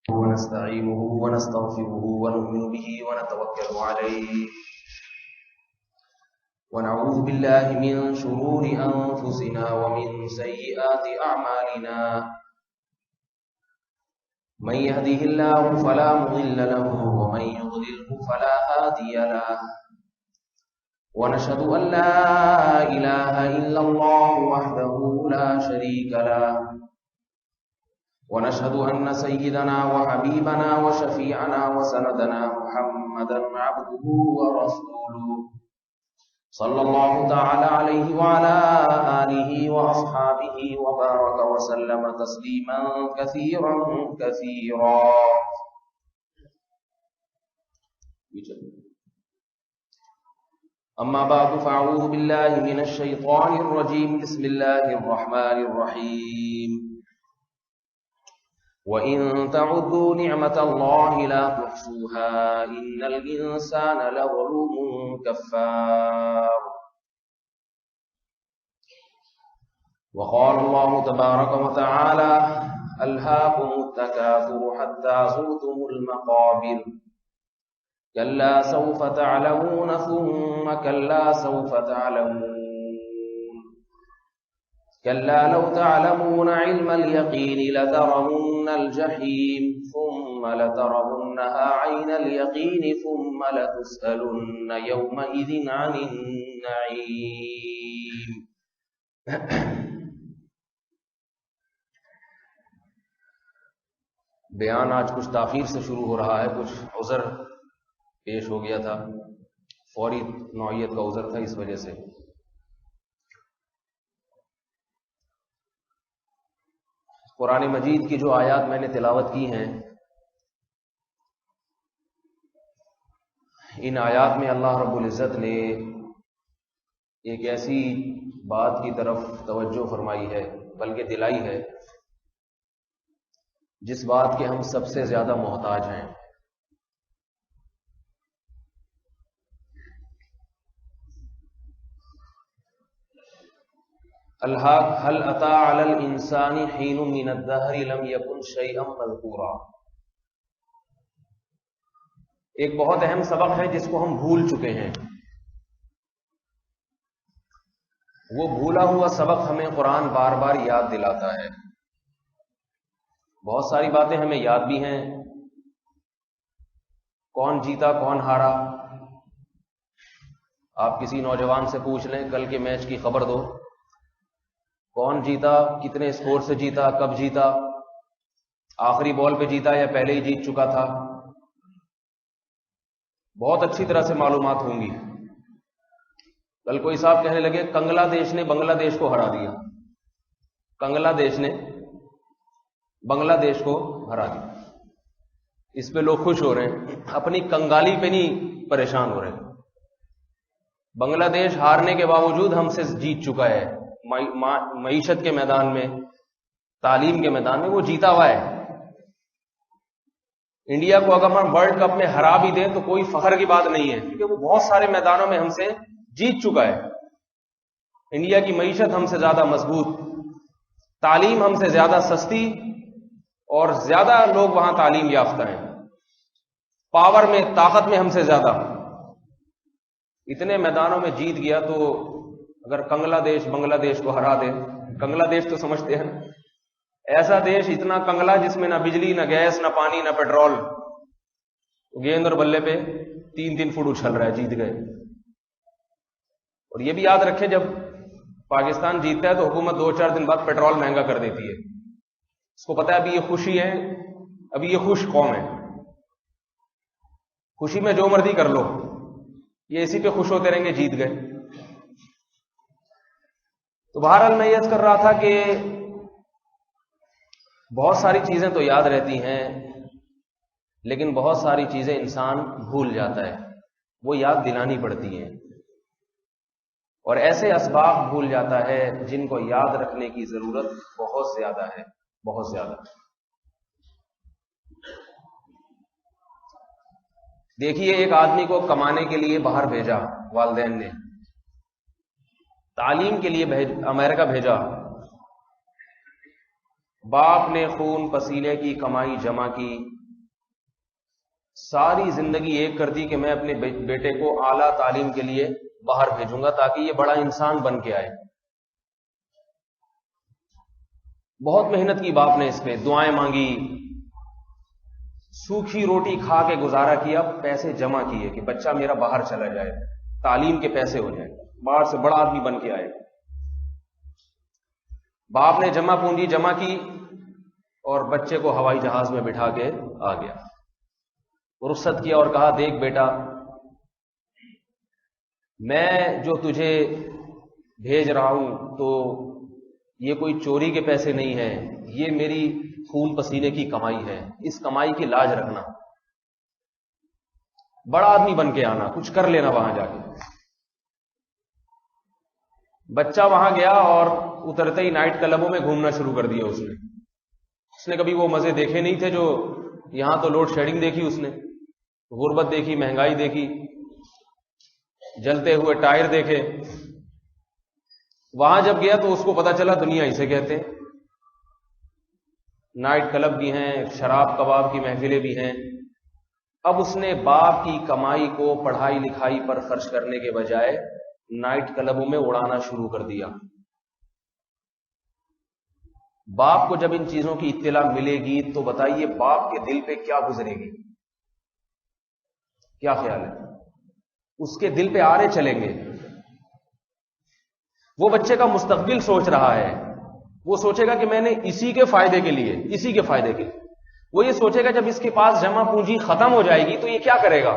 ونستعينه ونستغفره ونؤمن به ونتوكل عليه ونعوذ بالله من شرور أنفسنا ومن سيئات أعمالنا من يهده الله فلا مضل له ومن يضلله فلا هادي له ونشهد أن لا إله إلا الله وحده لا شريك له ونشهد أن سيدنا وحبيبنا وشفيعنا وسندنا محمدا عبده ورسوله صلى الله تعالى عليه وعلى آله وأصحابه وبارك وسلم تسليما كثيرا كثيرا. أما بعد فأعوذ بالله من الشيطان الرجيم. بسم الله الرحمن الرحيم. وَإِن تَعُدُّوا نِعْمَةَ اللَّهِ لَا تُحْصُوهَا إِنَّ الْإِنسَانَ لَظَلُومٌ كَفَّارٌ. وقال الله تبارك وتعالى ألهاكم التكاثر حتى زرتم المقابر كلا سوف تعلمون ثم كلا سوف تعلمون كلا لو تعلمون علم اليقين لترون الجحيم ثم لترونها عين اليقين ثم لتسألن يومئذ عن النعيم. بیان آج کچھ تاخیر سے شروع ہو رہا ہے، کچھ عذر پیش ہو گیا تھا، فوری نوعیت کا عذر تھا، اس وجہ سے. قرآن مجید کی جو آیات میں نے تلاوت کی ہیں، ان آیات میں اللہ رب العزت نے ایک ایسی بات کی طرف توجہ فرمائی ہے، بلکہ دلائی ہے، جس بات کے ہم سب سے زیادہ محتاج ہیں. هل أتى على الإنسان حين من الدهر لم يكن شيئا مذكورا. ایک بہت اہم سبق ہے جس کو ہم بھول چکے ہیں. وہ بھولا ہوا سبق ہمیں قرآن بار بار یاد دلاتا ہے. بہت ساری باتیں ہمیں یاد بھی ہیں، کون جیتا کون ہارا. آپ کسی نوجوان سے پوچھ لیں کل کے میچ کی خبر دو، کون جیتا، کتنے اسکور سے جیتا، کب جیتا، آخری بال پہ جیتا یا پہلے ہی جیت چکا تھا. بہت اچھی طرح سے معلومات ہوں گی. کل کوئی صاحب کہنے لگے کنگلا دیش نے بنگلہ دیش کو ہرا دیا. کنگلا دیش نے بنگلہ دیش کو ہرا دیا. اس پہ لوگ خوش ہو رہے ہیں، اپنی کنگالی پہ نہیں پریشان ہو رہے. بنگلہ دیش ہارنے کے باوجود ہم سے جیت چکا ہے. معیشت کے میدان میں، تعلیم کے میدان میں وہ جیتا ہوا ہے. انڈیا کو اگر ہم ورلڈ کپ میں ہرا بھی دیں تو کوئی فخر کی بات نہیں ہے، کیونکہ وہ بہت سارے میدانوں میں ہم سے جیت چکا ہے. انڈیا کی معیشت ہم سے زیادہ مضبوط، تعلیم ہم سے زیادہ سستی، اور زیادہ لوگ وہاں تعلیم یافتہ ہیں. پاور میں، طاقت میں ہم سے زیادہ. اتنے میدانوں میں جیت گیا تو اگر کنگلا دیش بنگلہ دیش کو ہرا دے، کنگلا دیش تو سمجھتے ہیں ایسا دیش اتنا کنگلا جس میں نہ بجلی نہ گیس نہ پانی نہ پیٹرول، گیند اور بلے پہ 3 فٹ اچھل رہا ہے، جیت گئے. اور یہ بھی یاد رکھیں جب پاکستان جیتتا ہے تو حکومت 2-4 دن بعد پیٹرول مہنگا کر دیتی ہے. اس کو پتا ہے ابھی یہ خوشی ہے، ابھی یہ خوش قوم ہے، خوشی میں جو مرضی کر لو، یہ اسی پہ خوش ہوتے رہیں گے، جیت گئے. تو بہرحال میں یہ عرض کر رہا تھا کہ بہت ساری چیزیں تو یاد رہتی ہیں، لیکن بہت ساری چیزیں انسان بھول جاتا ہے، وہ یاد دلانی پڑتی ہیں. اور ایسے اسباب بھول جاتا ہے جن کو یاد رکھنے کی ضرورت بہت زیادہ ہے، بہت زیادہ. دیکھیے ایک آدمی کو کمانے کے لیے باہر بھیجا والدین نے، تعلیم کے لیے امریکہ بھیجا، باپ نے خون پسینے کی کمائی جمع کی، ساری زندگی ایک کر دی کہ میں اپنے بیٹے کو اعلیٰ تعلیم کے لیے باہر بھیجوں گا تاکہ یہ بڑا انسان بن کے آئے. بہت محنت کی باپ نے اس پہ، دعائیں مانگی، سوکھی روٹی کھا کے گزارا کیا، پیسے جمع کیے کہ بچہ میرا باہر چلا جائے، تعلیم کے پیسے ہو جائیں، باہر سے بڑا آدمی بن کے آئے. باپ نے جمع پونجی جمع کی اور بچے کو ہوائی جہاز میں بٹھا کے آ گیا، رخصت کیا اور کہا دیکھ بیٹا، میں جو تجھے بھیج رہا ہوں تو یہ کوئی چوری کے پیسے نہیں ہیں، یہ میری خون پسینے کی کمائی ہے، اس کمائی کی لاج رکھنا، بڑا آدمی بن کے آنا، کچھ کر لینا وہاں جا کے. بچہ وہاں گیا اور اترتے ہی نائٹ کلبوں میں گھومنا شروع کر دیا. اس نے کبھی وہ مزے دیکھے نہیں تھے جو یہاں تو لوڈ شیڈنگ دیکھی، اس نے غربت دیکھی، مہنگائی دیکھی، جلتے ہوئے ٹائر دیکھے. وہاں جب گیا تو اس کو پتا چلا دنیا اسے کہتے ہیں، نائٹ کلب بھی ہیں، شراب کباب کی محفلیں بھی ہیں. اب اس نے باپ کی کمائی کو پڑھائی لکھائی پر خرچ کرنے کے بجائے نائٹ کلبوں میں اڑانا شروع کر دیا. باپ کو جب ان چیزوں کی اطلاع ملے گی تو بتائیے باپ کے دل پہ کیا گزرے گی؟ کیا خیال ہے؟ اس کے دل پہ آرے چلیں گے. وہ بچے کا مستقبل سوچ رہا ہے، وہ سوچے گا کہ میں نے اسی کے فائدے کے لیے وہ یہ سوچے گا جب اس کے پاس جمع پونجی ختم ہو جائے گی تو یہ کیا کرے گا؟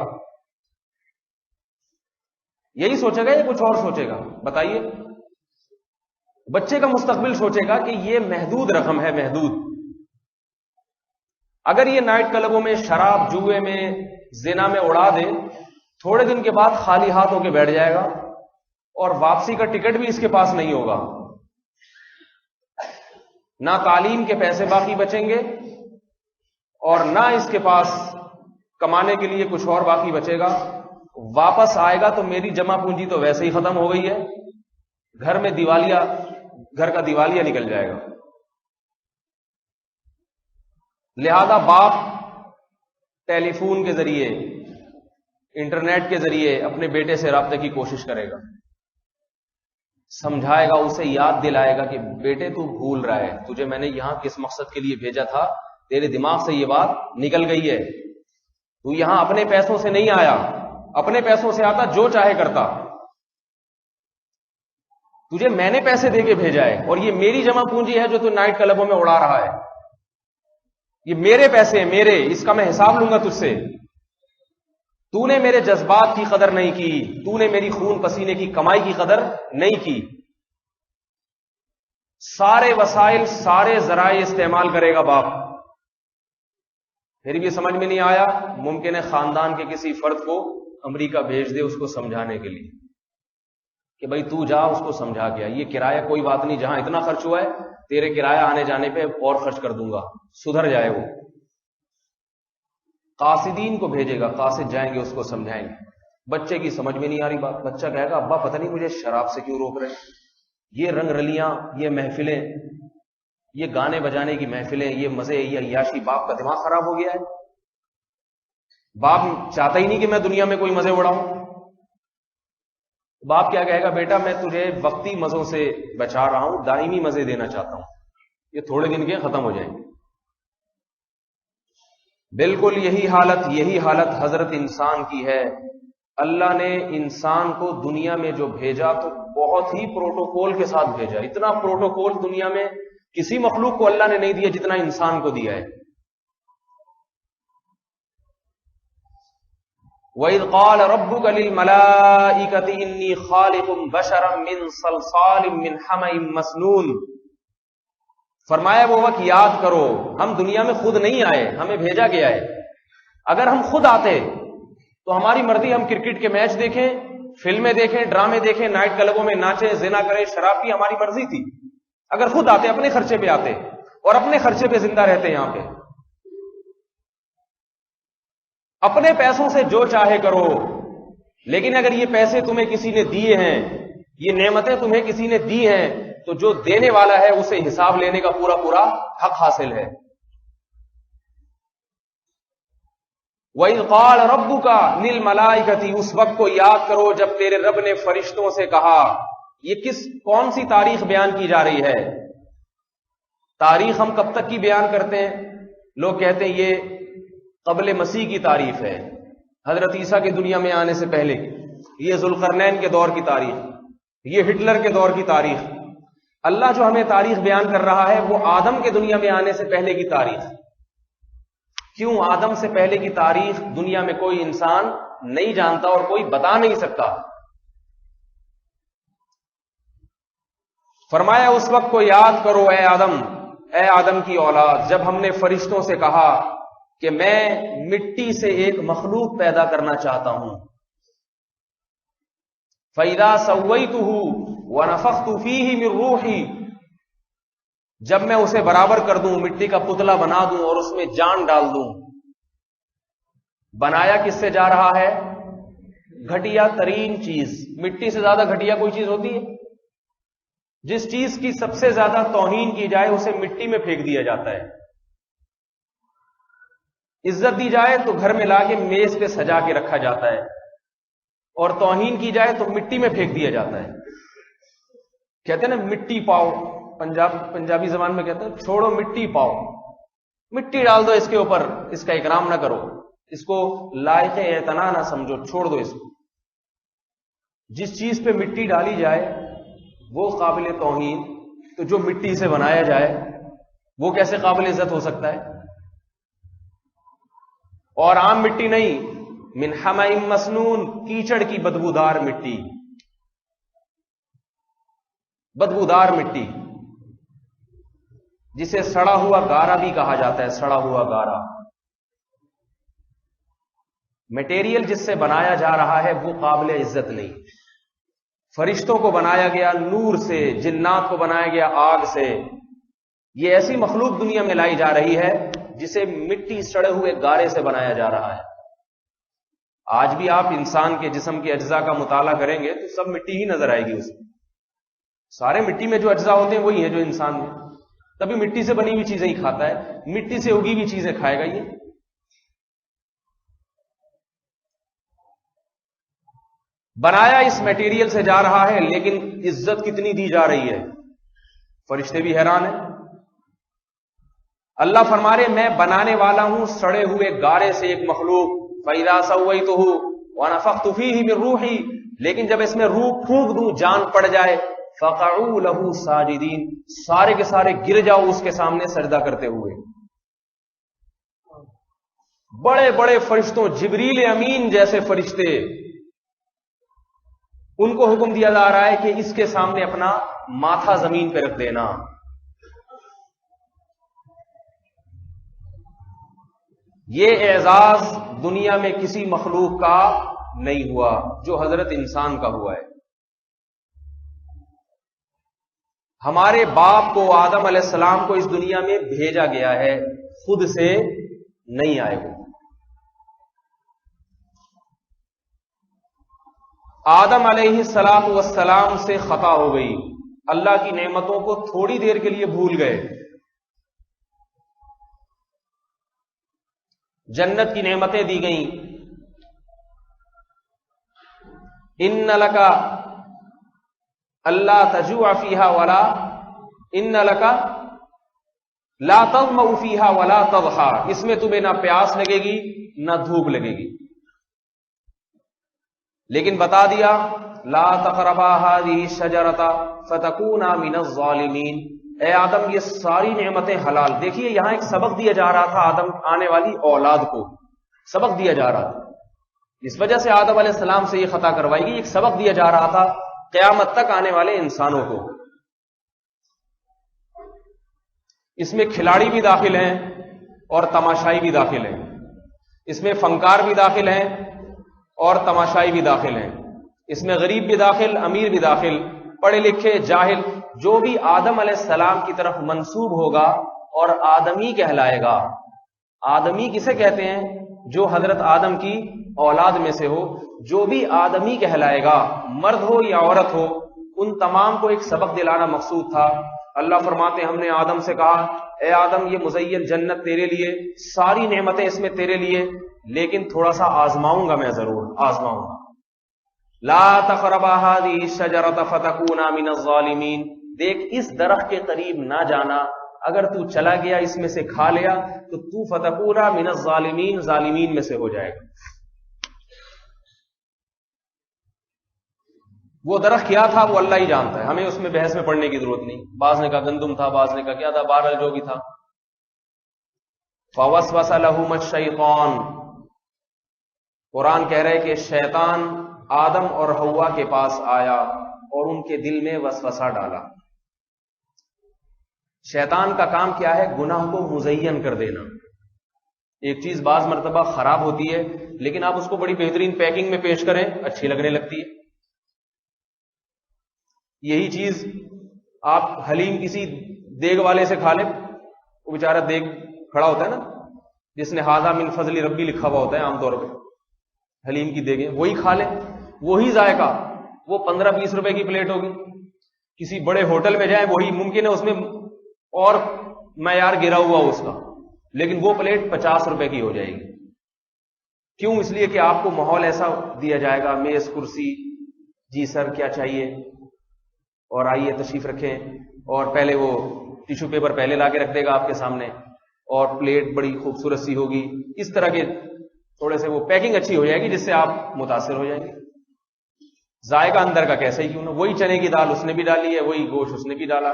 یہی سوچے گا یا کچھ اور سوچے گا؟ بتائیے. بچے کا مستقبل سوچے گا کہ یہ محدود رقم ہے، محدود. اگر یہ نائٹ کلبوں میں، شراب جوئے میں، زنا میں اڑا دے، تھوڑے دن کے بعد خالی ہاتھ ہو کے بیٹھ جائے گا اور واپسی کا ٹکٹ بھی اس کے پاس نہیں ہوگا. نہ تعلیم کے پیسے باقی بچیں گے اور نہ اس کے پاس کمانے کے لیے کچھ اور باقی بچے گا. واپس آئے گا تو میری جمع پونجی تو ویسے ہی ختم ہو گئی ہے، گھر کا دیوالیہ نکل جائے گا. لہذا باپ ٹیلی فون کے ذریعے، انٹرنیٹ کے ذریعے اپنے بیٹے سے رابطے کی کوشش کرے گا، سمجھائے گا، اسے یاد دلائے گا کہ بیٹے تو بھول رہا ہے، تجھے میں نے یہاں کس مقصد کے لیے بھیجا تھا، تیرے دماغ سے یہ بات نکل گئی ہے. تو یہاں اپنے پیسوں سے نہیں آیا، اپنے پیسوں سے آتا جو چاہے کرتا. تجھے میں نے پیسے دے کے بھیجا ہے اور یہ میری جمع پونجی ہے جو تو نائٹ کلبوں میں اڑا رہا ہے. یہ میرے پیسے ہیں، میرے، اس کا میں حساب لوں گا تجھ سے. تو نے میرے جذبات کی قدر نہیں کی، تو نے میری خون پسینے کی کمائی کی قدر نہیں کی. سارے وسائل، سارے ذرائع استعمال کرے گا باپ. پھر بھی سمجھ میں نہیں آیا، ممکن ہے خاندان کے کسی فرد کو امریکہ بھیج دے اس کو سمجھانے کے لیے کہ بھائی تو جا اس کو سمجھا کے آ، یہ کرایہ کوئی بات نہیں، جہاں اتنا خرچ ہوا ہے تیرے کرایہ آنے جانے پہ اور خرچ کر دوں گا، سدھر جائے وہ. قاصدین کو بھیجے گا، قاصد جائیں گے اس کو سمجھائیں گے. بچے کی سمجھ میں نہیں آ رہی بات، بچہ کہے گا ابا پتہ نہیں مجھے شراب سے کیوں روک رہے، یہ رنگ رلیاں، یہ محفلیں، یہ گانے بجانے کی محفلیں، یہ مزے، یہ عیاشی. باپ کا دماغ خراب ہو گیا ہے. باپ چاہتا ہی نہیں کہ میں دنیا میں کوئی مزے اڑاؤں. باپ کیا کہے گا، بیٹا میں تجھے وقتی مزوں سے بچا رہا ہوں، دائمی مزے دینا چاہتا ہوں، یہ تھوڑے دن کے ختم ہو جائیں گے. بالکل یہی حالت حضرت انسان کی ہے. اللہ نے انسان کو دنیا میں جو بھیجا تو بہت ہی پروٹوکول کے ساتھ بھیجا. اتنا پروٹوکول دنیا میں کسی مخلوق کو اللہ نے نہیں دیا جتنا انسان کو دیا ہے. وَإِذْ قَالَ رَبُّكَ لِلْمَلَائِكَةِ إِنِّي خَالِقٌ بَشَرًا مِّن صَلْصَالٍ مِّنْ حَمَإٍ مَّسْنُونٍ. فرمایا وہ وقت یاد کرو، ہم دنیا میں خود نہیں آئے، ہمیں بھیجا گیا ہے. اگر ہم خود آتے تو ہماری مرضی، ہم کرکٹ کے میچ دیکھیں، فلمیں دیکھیں، ڈرامے دیکھیں، نائٹ کلبوں میں ناچیں، زنا کریں، شراب کی، ہماری مرضی تھی. اگر خود آتے، اپنے خرچے پہ آتے اور اپنے خرچے پہ زندہ رہتے یہاں پہ. اپنے پیسوں سے جو چاہے کرو، لیکن اگر یہ پیسے تمہیں کسی نے دیے ہیں، یہ نعمتیں تمہیں کسی نے دی ہیں، تو جو دینے والا ہے اسے حساب لینے کا پورا پورا حق حاصل ہے. وَإِذْ قَالَ رَبُّكَ لِلْمَلَائِكَةِ، اس وقت کو یاد کرو جب تیرے رب نے فرشتوں سے کہا. یہ کون سی تاریخ بیان کی جا رہی ہے؟ تاریخ ہم کب تک کی بیان کرتے ہیں؟ لوگ کہتے ہیں یہ قبل مسیح کی تاریخ ہے، حضرت عیسیٰ کے دنیا میں آنے سے پہلے. یہ ذوالقرنین کے دور کی تاریخ، یہ ہٹلر کے دور کی تاریخ. اللہ جو ہمیں تاریخ بیان کر رہا ہے وہ آدم کے دنیا میں آنے سے پہلے کی تاریخ. کیوں؟ آدم سے پہلے کی تاریخ دنیا میں کوئی انسان نہیں جانتا اور کوئی بتا نہیں سکتا. فرمایا اس وقت کو یاد کرو اے آدم کی اولاد، جب ہم نے فرشتوں سے کہا کہ میں مٹی سے ایک مخلوق پیدا کرنا چاہتا ہوں. فَإِذَا سَوَّيْتُهُ وَنَفَخْتُ فِيهِ مِن رُوحِي، جب میں اسے برابر کر دوں، مٹی کا پتلا بنا دوں اور اس میں جان ڈال دوں. بنایا کس سے جا رہا ہے؟ گھٹیا ترین چیز. مٹی سے زیادہ گھٹیا کوئی چیز ہوتی ہے؟ جس چیز کی سب سے زیادہ توہین کی جائے اسے مٹی میں پھینک دیا جاتا ہے. عزت دی جائے تو گھر میں لا کے میز پہ سجا کے رکھا جاتا ہے، اور توہین کی جائے تو مٹی میں پھینک دیا جاتا ہے. کہتے ہیں نا مٹی پاؤ، پنجابی زبان میں کہتے ہیں چھوڑو مٹی پاؤ، مٹی ڈال دو اس کے اوپر، اس کا اکرام نہ کرو، اس کو لائق اعتنا نہ سمجھو، چھوڑ دو اس کو. جس چیز پہ مٹی ڈالی جائے وہ قابل توہین، تو جو مٹی سے بنایا جائے وہ کیسے قابل عزت ہو سکتا ہے؟ اور عام مٹی نہیں، من حمأ مسنون، کیچڑ کی بدبودار مٹی، بدبودار مٹی جسے سڑا ہوا گارا بھی کہا جاتا ہے. سڑا ہوا گارا. میٹیریل جس سے بنایا جا رہا ہے وہ قابل عزت نہیں. فرشتوں کو بنایا گیا نور سے، جنات کو بنایا گیا آگ سے. یہ ایسی مخلوق دنیا میں لائی جا رہی ہے جسے مٹی سڑے ہوئے گارے سے بنایا جا رہا ہے. آج بھی آپ انسان کے جسم کے اجزاء کا مطالعہ کریں گے تو سب مٹی ہی نظر آئے گی. اس میں سارے مٹی میں جو اجزاء ہوتے ہیں وہی ہیں جو انسان میں. تبھی مٹی سے بنی ہوئی چیزیں ہی کھاتا ہے، مٹی سے اگی ہوئی چیزیں کھائے گا. یہ بنایا اس میٹیریل سے جا رہا ہے، لیکن عزت کتنی دی جا رہی ہے. فرشتے بھی حیران ہیں. اللہ فرما رہے میں بنانے والا ہوں سڑے ہوئے گارے سے ایک مخلوق. فَإِذَا سَوَّيْتُهُ وَنَفَخْتُ فِيهِ مِن رُوحِي، لیکن جب اس میں روح پھونک دوں، جان پڑ جائے، فَقَعُوا لَهُ سَاجِدِينَ، سارے کے سارے گر جاؤ اس کے سامنے سجدہ کرتے ہوئے. بڑے بڑے فرشتوں، جبریل امین جیسے فرشتے، ان کو حکم دیا جا رہا ہے کہ اس کے سامنے اپنا ماتھا زمین پہ رکھ دینا. یہ اعزاز دنیا میں کسی مخلوق کا نہیں ہوا جو حضرت انسان کا ہوا ہے. ہمارے باپ کو، آدم علیہ السلام کو اس دنیا میں بھیجا گیا ہے، خود سے نہیں آئے وہ. آدم علیہ السلام سے خطا ہو گئی، اللہ کی نعمتوں کو تھوڑی دیر کے لیے بھول گئے. جنت کی نعمتیں دی گئیں. ان لک اللہ تجوع فیہا ولا ان لک لا تظمأ فیہا ولا تضحا، اس میں تمہیں نہ پیاس لگے گی نہ دھوپ لگے گی. لیکن بتا دیا لا تقربا هذه الشجرۃ فتکونا من الظالمین. اے آدم یہ ساری نعمتیں حلال. دیکھیے یہاں ایک سبق دیا جا رہا تھا آدم آنے والی اولاد کو، سبق دیا جا رہا تھا. اس وجہ سے آدم علیہ السلام سے یہ خطا کروائی گئی. ایک سبق دیا جا رہا تھا قیامت تک آنے والے انسانوں کو. اس میں کھلاڑی بھی داخل ہیں اور تماشائی بھی داخل ہیں. اس میں فنکار بھی داخل ہیں اور تماشائی بھی داخل ہیں. اس میں غریب بھی داخل، امیر بھی داخل، پڑھے لکھے، جاہل، جو بھی آدم علیہ السلام کی طرف منسوب ہوگا اور آدمی کہلائے گا. آدمی کسے کہتے ہیں؟ جو حضرت آدم کی اولاد میں سے ہو. جو بھی آدمی کہلائے گا، مرد ہو یا عورت ہو، ان تمام کو ایک سبق دلانا مقصود تھا. اللہ فرماتے ہم نے آدم سے کہا اے آدم یہ مزین جنت تیرے لیے، ساری نعمتیں اس میں تیرے لیے، لیکن تھوڑا سا آزماؤں گا میں، ضرور آزماؤں گا. لا تقربا هذه الشجرة فتكونا من الظالمین، دیکھ اس درخت کے قریب نہ جانا، اگر تو چلا گیا اس میں سے کھا لیا تو تو فتکونا من الظالمین، ظالمین میں سے ہو جائے گا. وہ درخت کیا تھا وہ اللہ ہی جانتا ہے، ہمیں اس میں بحث میں پڑھنے کی ضرورت نہیں. بعض نے کہا گندم تھا، بعض نے کہا کیا تھا، بہرحال جو بھی تھا. فوسوس لہما الشیطان، قرآن کہہ رہے کہ شیطان آدم اور حوا کے پاس آیا اور ان کے دل میں وسوسہ ڈالا. شیطان کا کام کیا ہے؟ گناہ کو مزین کر دینا. ایک چیز بعض مرتبہ خراب ہوتی ہے لیکن آپ اس کو بڑی بہترین پیکنگ میں پیش کریں، اچھی لگنے لگتی ہے. یہی چیز آپ حلیم کسی دیگ والے سے کھا لیں، وہ بیچارہ دیگ کھڑا ہوتا ہے نا جس نے ھذا من فضل ربی لکھا ہوا ہوتا ہے عام طور پہ، حلیم کی دیگیں، وہی کھا لیں، وہی ذائقہ، وہ 15-20 روپے کی پلیٹ ہوگی. کسی بڑے ہوٹل میں جائیں، وہی ممکن ہے اس میں اور معیار گرا ہوا اس کا، لیکن وہ پلیٹ 50 روپے کی ہو جائے گی. کیوں؟ اس لیے کہ آپ کو ماحول ایسا دیا جائے گا، میز کرسی، جی سر کیا چاہیے اور آئیے تشریف رکھیں، اور پہلے وہ ٹیشو پیپر پہلے لا کے رکھ دے گا آپ کے سامنے، اور پلیٹ بڑی خوبصورت سی ہوگی. اس طرح کے تھوڑے سے وہ پیکنگ اچھی ہو جائے گی جس سے آپ متاثر ہو جائیں گے. ذائقہ اندر کا کیسا ہی کیوں نہ، وہی چنے کی دال اس نے بھی ڈالی ہے، وہی گوشت اس نے بھی ڈالا،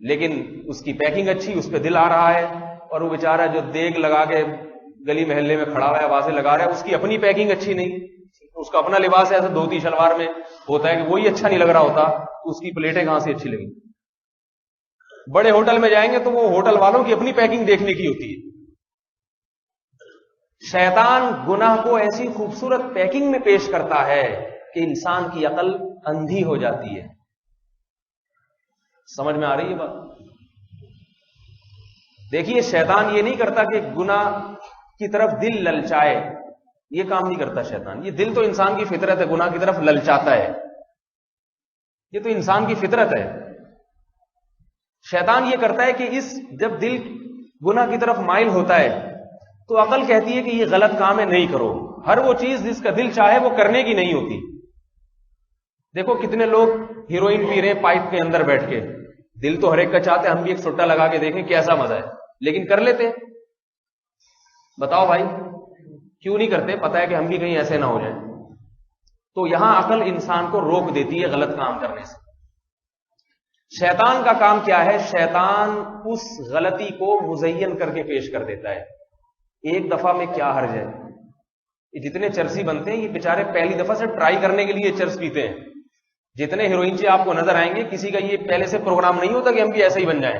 لیکن اس کی پیکنگ اچھی، اس پہ دل آ رہا ہے. اور وہ بیچارہ جو دیگ لگا کے گلی محلے میں کھڑا ہوا ہے، آوازیں لگا رہا ہے، اس کی اپنی پیکنگ اچھی نہیں، اس کا اپنا لباس ایسا دھوتی شلوار میں ہوتا ہے کہ وہی اچھا نہیں لگ رہا ہوتا، تو اس کی پلیٹیں کہاں سے اچھی لگیں. بڑے ہوٹل میں جائیں گے تو وہ ہوٹل والوں کی اپنی پیکنگ دیکھنے کی ہوتی ہے. شیطان گناہ کو ایسی خوبصورت پیکنگ میں پیش کرتا ہے کہ انسان کی عقل اندھی ہو جاتی ہے. سمجھ میں آ رہی ہے بات؟ دیکھیے شیطان یہ نہیں کرتا کہ گناہ کی طرف دل للچائے، یہ کام نہیں کرتا شیطان. یہ دل تو انسان کی فطرت ہے، گناہ کی طرف للچاتا ہے، یہ تو انسان کی فطرت ہے. شیطان یہ کرتا ہے کہ جب دل گناہ کی طرف مائل ہوتا ہے تو عقل کہتی ہے کہ یہ غلط کام ہے، نہیں کرو. ہر وہ چیز جس کا دل چاہے وہ کرنے کی نہیں ہوتی. دیکھو کتنے لوگ ہیروئن پی رہے ہیں پائپ کے اندر بیٹھ کے، دل تو ہر ایک کا چاہتے ہم بھی ایک سٹا لگا کے دیکھیں کیسا مزہ ہے، لیکن کر لیتے. بتاؤ بھائی کیوں نہیں کرتے؟ پتا ہے کہ ہم بھی کہیں ایسے نہ ہو جائیں. تو یہاں عقل انسان کو روک دیتی ہے غلط کام کرنے سے. شیطان کا کام کیا ہے؟ شیطان اس غلطی کو مزین کر کے پیش کر دیتا ہے. ایک دفعہ میں کیا حرج ہے؟ یہ جتنے چرسی بنتے ہیں یہ بیچارے پہلی دفعہ سے ٹرائی کرنے کے لیے چرس پیتے ہیں. جتنے ہیروئن آپ کو نظر آئیں گے کسی کا یہ پہلے سے پروگرام نہیں ہوتا کہ ہم بھی ایسے ہی بن جائیں،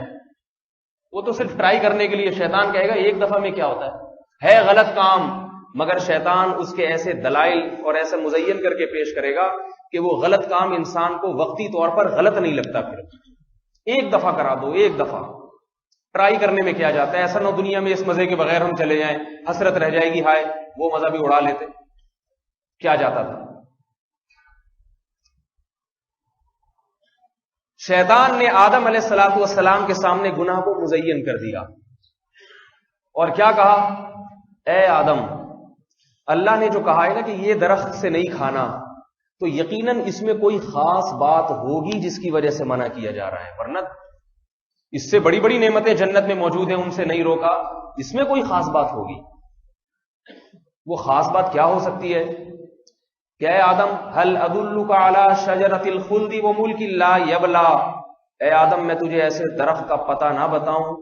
وہ تو صرف ٹرائی کرنے کے لیے. شیطان کہے گا ایک دفعہ میں کیا ہوتا ہے غلط کام، مگر شیطان اس کے ایسے دلائل اور ایسے مزین کر کے پیش کرے گا کہ وہ غلط کام انسان کو وقتی طور پر غلط نہیں لگتا. پھر ایک دفعہ کرا دو، ایک دفعہ ٹرائی کرنے میں کیا جاتا ہے؟ ایسا نہ دنیا میں اس مزے کے بغیر ہم چلے جائیں، حسرت رہ جائے گی، ہائے وہ مزہ بھی اڑا لیتے، کیا جاتا تھا. شیطان نے آدم علیہ الصلوۃ والسلام کے سامنے گناہ کو مزین کر دیا اور کیا کہا؟ اے آدم، اللہ نے جو کہا ہے نا کہ یہ درخت سے نہیں کھانا، تو یقیناً اس میں کوئی خاص بات ہوگی جس کی وجہ سے منع کیا جا رہا ہے، ورنہ اس سے بڑی بڑی نعمتیں جنت میں موجود ہیں، ان سے نہیں روکا، اس میں کوئی خاص بات ہوگی. وہ خاص بات کیا ہو سکتی ہے؟ کہ اے آدم هل ادلک علی شجرۃ الخلد وملک لا یبلی، اے آدم میں تجھے ایسے درخت کا پتہ نہ بتاؤں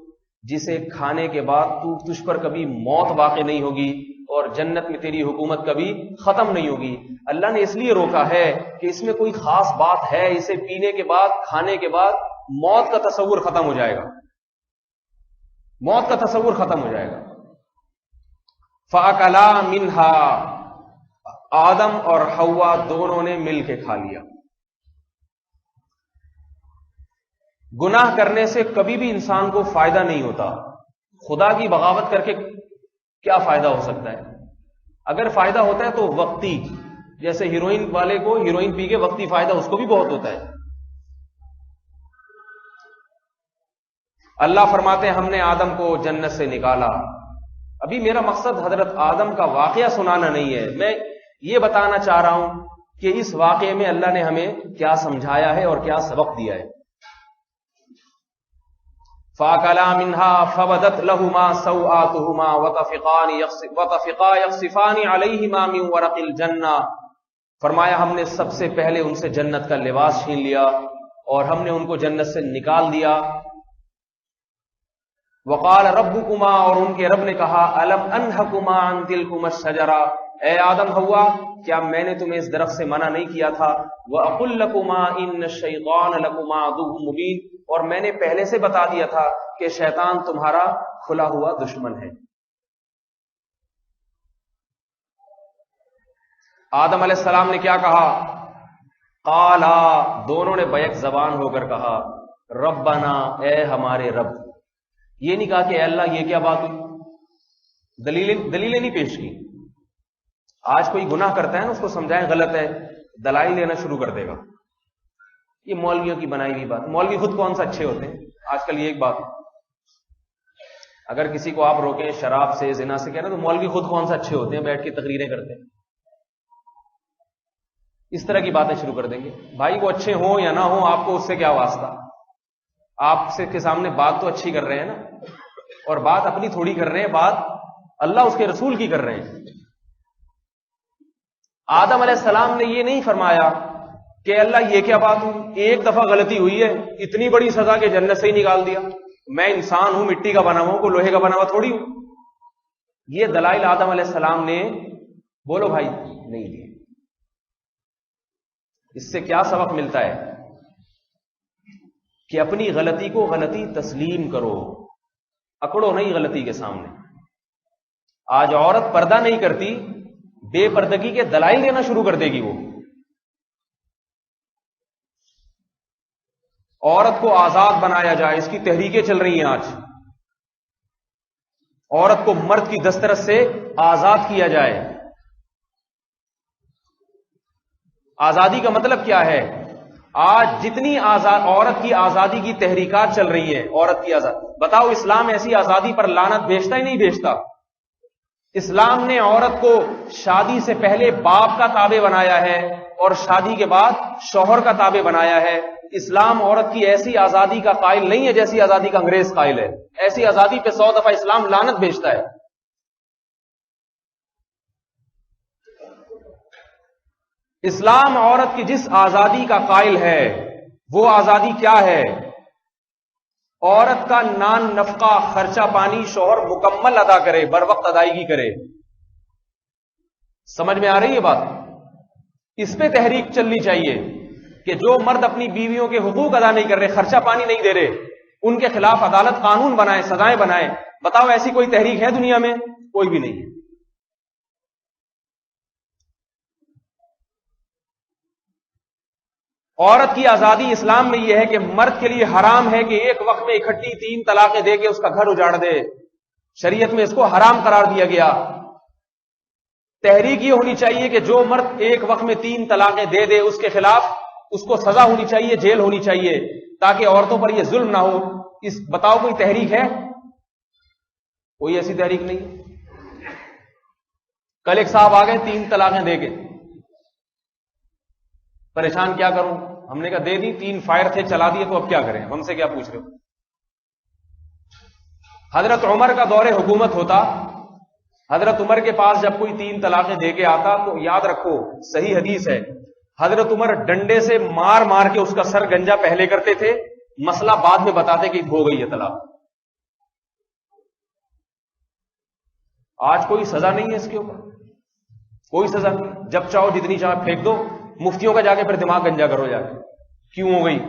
جسے کھانے کے بعد تجھ پر کبھی موت واقع نہیں ہوگی اور جنت میں تیری حکومت کبھی ختم نہیں ہوگی. اللہ نے اس لیے روکا ہے کہ اس میں کوئی خاص بات ہے، اسے پینے کے بعد، کھانے کے بعد موت کا تصور ختم ہو جائے گا، موت کا تصور ختم ہو جائے گا. فَأَكَلَا مِنْهَا، آدم اور حوا دونوں نے مل کے کھا لیا. گناہ کرنے سے کبھی بھی انسان کو فائدہ نہیں ہوتا. خدا کی بغاوت کر کے کیا فائدہ ہو سکتا ہے؟ اگر فائدہ ہوتا ہے تو وقتی، جیسے ہیروئن والے کو ہیروئن پی کے وقتی فائدہ اس کو بھی بہت ہوتا ہے. اللہ فرماتے ہیں ہم نے آدم کو جنت سے نکالا. ابھی میرا مقصد حضرت آدم کا واقعہ سنانا نہیں ہے، میں یہ بتانا چاہ رہا ہوں کہ اس واقعے میں اللہ نے ہمیں کیا سمجھایا ہے اور کیا سبق دیا ہے. فَأَكَلَا مِنْهَا فَبَدَتْ لَهُمَا سَوْآتُهُمَا وَطَفِقَا يَخْصِفَانِ عَلَيْهِمَا مِنْ وَرَقِ الْجَنَّةِ. فرمایا ہم نے سب سے پہلے ان سے جنت کا لباس چھین لیا اور ہم نے ان کو جنت سے نکال دیا. وقال ربکما، اور ان کے رب نے کہا الم انہکما عن تلکما الشجرہ، اے آدم حوا کیا میں نے تمہیں اس درخت سے منع نہیں کیا تھا؟ وَأَقُلْ لَكُمَا إِنَّ الشَّيْطَانَ لَكُمَا عَدُوٌّ مُبِينٌ، اور میں نے پہلے سے بتا دیا تھا کہ شیطان تمہارا کھلا ہوا دشمن ہے. آدم علیہ السلام نے کیا کہا؟ قالا، دونوں نے بیک زبان ہو کر کہا ربنا، اے ہمارے رب. یہ نہیں کہا کہ اے اللہ یہ کیا بات ہوئی، دلیلیں نہیں پیش کی. آج کوئی گناہ کرتا ہے نا، اس کو سمجھائیں غلط ہے، دلائل لینا شروع کر دے گا. یہ مولویوں کی بنائی ہوئی بات. مولوی خود کون سا اچھے ہوتے ہیں؟ آج کل یہ ایک بات، اگر کسی کو آپ روکیں شراب سے زنا سے کہنا تو مولوی خود کون سا اچھے ہوتے ہیں، بیٹھ کے تقریریں کرتے ہیں. اس طرح کی باتیں شروع کر دیں گے. بھائی وہ اچھے ہوں یا نہ ہوں، آپ کو اس سے کیا واسطہ؟ آپ سے کے سامنے بات تو اچھی کر رہے ہیں نا، اور بات اپنی تھوڑی کر رہے ہیں، بات اللہ اس کے رسول کی کر رہے ہیں. آدم علیہ السلام نے یہ نہیں فرمایا کہ اللہ یہ کیا بات ہوئی، ایک دفعہ غلطی ہوئی ہے اتنی بڑی سزا کہ جنت سے ہی نکال دیا. میں انسان ہوں، مٹی کا بنا ہوا ہوں، کوئی لوہے کا بنا ہوا تھوڑی ہوں. یہ دلائل آدم علیہ السلام نے بولو بھائی نہیں دیے. اس سے کیا سبق ملتا ہے؟ کہ اپنی غلطی کو غلطی تسلیم کرو، اکڑو نہیں غلطی کے سامنے. آج عورت پردہ نہیں کرتی، بے پردگی کے دلائل دینا شروع کر دے گی. وہ عورت کو آزاد بنایا جائے، اس کی تحریکیں چل رہی ہیں آج. عورت کو مرد کی دسترس سے آزاد کیا جائے. آزادی کا مطلب کیا ہے؟ آج جتنی عورت کی آزادی کی تحریکات چل رہی ہیں، عورت کی آزادی، بتاؤ اسلام ایسی آزادی پر لعنت بھیجتا ہی نہیں بھیجتا؟ اسلام نے عورت کو شادی سے پہلے باپ کا تابع بنایا ہے اور شادی کے بعد شوہر کا تابع بنایا ہے. اسلام عورت کی ایسی آزادی کا قائل نہیں ہے جیسی آزادی کا انگریز قائل ہے. ایسی آزادی پہ 100 دفعہ اسلام لعنت بھیجتا ہے. اسلام عورت کی جس آزادی کا قائل ہے وہ آزادی کیا ہے؟ عورت کا نان نفقہ، خرچہ پانی شوہر مکمل ادا کرے، بر وقت ادائیگی کرے. سمجھ میں آ رہی ہے بات؟ اس پہ تحریک چلنی چاہیے کہ جو مرد اپنی بیویوں کے حقوق ادا نہیں کر رہے، خرچہ پانی نہیں دے رہے، ان کے خلاف عدالت قانون بنائے، سزائیں بنائے. بتاؤ ایسی کوئی تحریک ہے دنیا میں؟ کوئی بھی نہیں ہے. عورت کی آزادی اسلام میں یہ ہے کہ مرد کے لیے حرام ہے کہ ایک وقت میں اکٹھی 3 طلاقیں دے کے اس کا گھر اجاڑ دے. شریعت میں اس کو حرام قرار دیا گیا. تحریک یہ ہونی چاہیے کہ جو مرد ایک وقت میں 3 طلاقیں دے دے اس کے خلاف اس کو سزا ہونی چاہیے، جیل ہونی چاہیے، تاکہ عورتوں پر یہ ظلم نہ ہو. بتاؤ کوئی تحریک ہے؟ کوئی ایسی تحریک نہیں. کل ایک صاحب آ گئے 3 طلاقیں دے کے، پریشان کیا کروں؟ ہم نے کہا دے دی، 3 فائر تھے چلا دیے، تو اب کیا کریں؟ ہم سے کیا پوچھ رہے ہو؟ حضرت عمر کا دور حکومت ہوتا، حضرت عمر کے پاس جب کوئی 3 طلاقیں دے کے آتا تو یاد رکھو، صحیح حدیث ہے، حضرت عمر ڈنڈے سے مار مار کے اس کا سر گنجا پہلے کرتے تھے، مسئلہ بعد میں بتاتے کہ ہو گئی ہے طلاق. آج کوئی سزا نہیں ہے اس کے اوپر، کوئی سزا نہیں. جب چاہو جتنی چاہو پھینک دو. مفتیوں کا جا کے پھر دماغ گنجا کرو جا کے کیوں ہو گئی.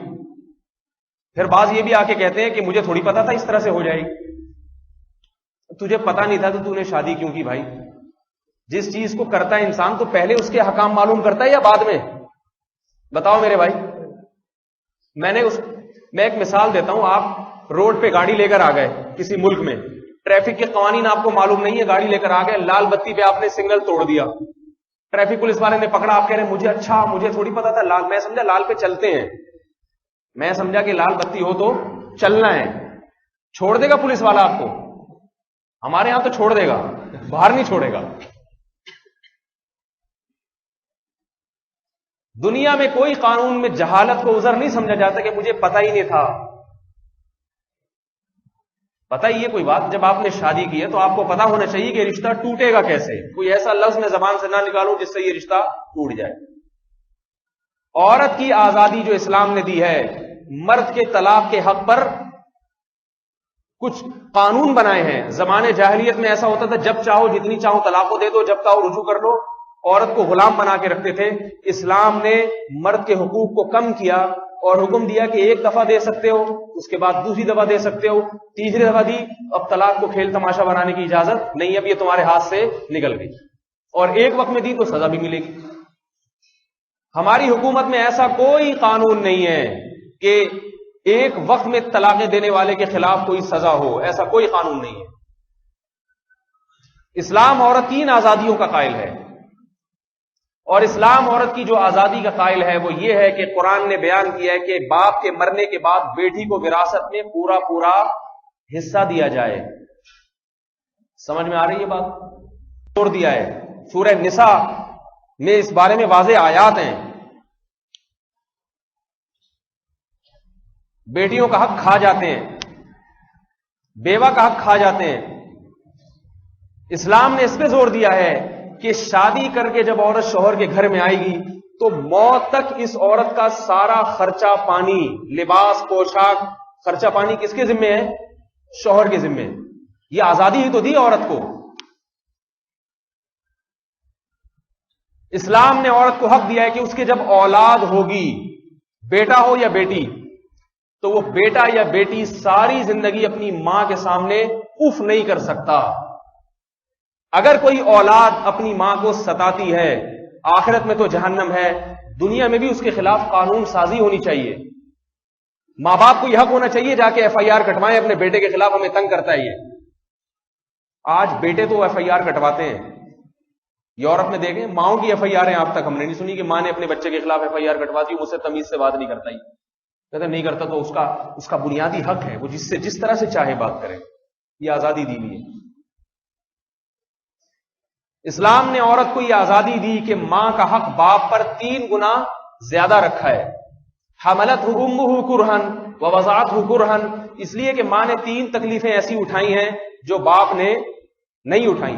پھر بعض یہ بھی آ کے کہتے ہیں کہ مجھے تھوڑی پتا تھا اس طرح سے ہو جائے گی. تجھے پتا نہیں تھا تو نے شادی کیوں کی بھائی؟ جس چیز کو کرتا ہے انسان تو پہلے اس کے حکام معلوم کرتا ہے یا بعد میں؟ بتاؤ میرے بھائی. میں ایک مثال دیتا ہوں. آپ روڈ پہ گاڑی لے کر آ گئے کسی ملک میں، ٹریفک کے قوانین آپ کو معلوم نہیں ہے، گاڑی لے کر آ گئے، لال بتی پہ آپ نے سگنل توڑ دیا، ٹریفک پولیس والے نے پکڑا, آپ کہہ رہے ہیں مجھے اچھا مجھے تھوڑی پتا تھا لال, میں سمجھا لال پہ چلتے ہیں, میں سمجھا کہ لال بتی ہو تو چلنا ہے. چھوڑ دے گا پولیس والا آپ کو؟ ہمارے ہاں تو چھوڑ دے گا, باہر نہیں چھوڑے گا. دنیا میں کوئی قانون میں جہالت کو عذر نہیں سمجھا جاتا کہ مجھے پتہ ہی نہیں تھا. پتہ ہی ہے کوئی بات, جب آپ نے شادی کی ہے تو آپ کو پتا ہونا چاہیے کہ رشتہ ٹوٹے گا کیسے. کوئی ایسا لفظ میں زبان سے نہ نکالوں جس سے یہ رشتہ ٹوٹ جائے. عورت کی آزادی جو اسلام نے دی ہے, مرد کے طلاق کے حق پر کچھ قانون بنائے ہیں. زمانے جاہلیت میں ایسا ہوتا تھا جب چاہو جتنی چاہو طلاق کو دے دو, جب چاہو رجوع کر لو, عورت کو غلام بنا کے رکھتے تھے. اسلام نے مرد کے حقوق کو کم کیا اور حکم دیا کہ ایک دفعہ دے سکتے ہو, اس کے بعد دوسری دفعہ دے سکتے ہو, تیسری دفعہ دی, اب طلاق کو کھیل تماشا بنانے کی اجازت نہیں, اب یہ تمہارے ہاتھ سے نکل گئی. اور ایک وقت میں دی تو سزا بھی ملے گی. ہماری حکومت میں ایسا کوئی قانون نہیں ہے کہ ایک وقت میں طلاقیں دینے والے کے خلاف کوئی سزا ہو, ایسا کوئی قانون نہیں ہے. اسلام عورت 3 آزادیوں کا قائل ہے, اور اسلام عورت کی جو آزادی کا قائل ہے وہ یہ ہے کہ قرآن نے بیان کیا ہے کہ باپ کے مرنے کے بعد بیٹی کو وراثت میں پورا پورا حصہ دیا جائے. سمجھ میں آ رہی ہے بات؟ چھوڑ دیا ہے. سورہ نساء میں اس بارے میں واضح آیات ہیں. بیٹیوں کا حق کھا جاتے ہیں, بیوہ کا حق کھا جاتے ہیں. اسلام نے اس پہ زور دیا ہے کہ شادی کر کے جب عورت شوہر کے گھر میں آئے گی تو موت تک اس عورت کا سارا خرچہ پانی, لباس, پوشاک, خرچہ پانی کس کے ذمے ہے؟ شوہر کے ذمے. یہ آزادی ہی تو دی عورت کو. اسلام نے عورت کو حق دیا ہے کہ اس کے جب اولاد ہوگی, بیٹا ہو یا بیٹی, تو وہ بیٹا یا بیٹی ساری زندگی اپنی ماں کے سامنے اف نہیں کر سکتا. اگر کوئی اولاد اپنی ماں کو ستاتی ہے, آخرت میں تو جہنم ہے, دنیا میں بھی اس کے خلاف قانون سازی ہونی چاہیے. ماں باپ کو یہ حق ہونا چاہیے جا کے FIR کٹوائیں اپنے بیٹے کے خلاف, ہمیں تنگ کرتا ہے یہ. آج بیٹے تو FIR کٹواتے ہیں. یورپ میں دیکھیں ماؤں کی FIR ہیں, آپ تک ہم نے نہیں سنی کہ ماں نے اپنے بچے کے خلاف FIR کٹواتی, مجھ سے تمیز سے بات نہیں کرتا. ہی کہتے نہیں کرتا تو اس کا بنیادی حق ہے, وہ جس طرح سے چاہے بات کرے. یہ آزادی دی ہوئی ہے. اسلام نے عورت کو یہ آزادی دی کہ ماں کا حق باپ پر 3 گنا زیادہ رکھا ہے. حملتہ امہ کرہن ووضعتہ کرہن, اس لیے کہ ماں نے 3 تکلیفیں ایسی اٹھائی ہیں جو باپ نے نہیں اٹھائی.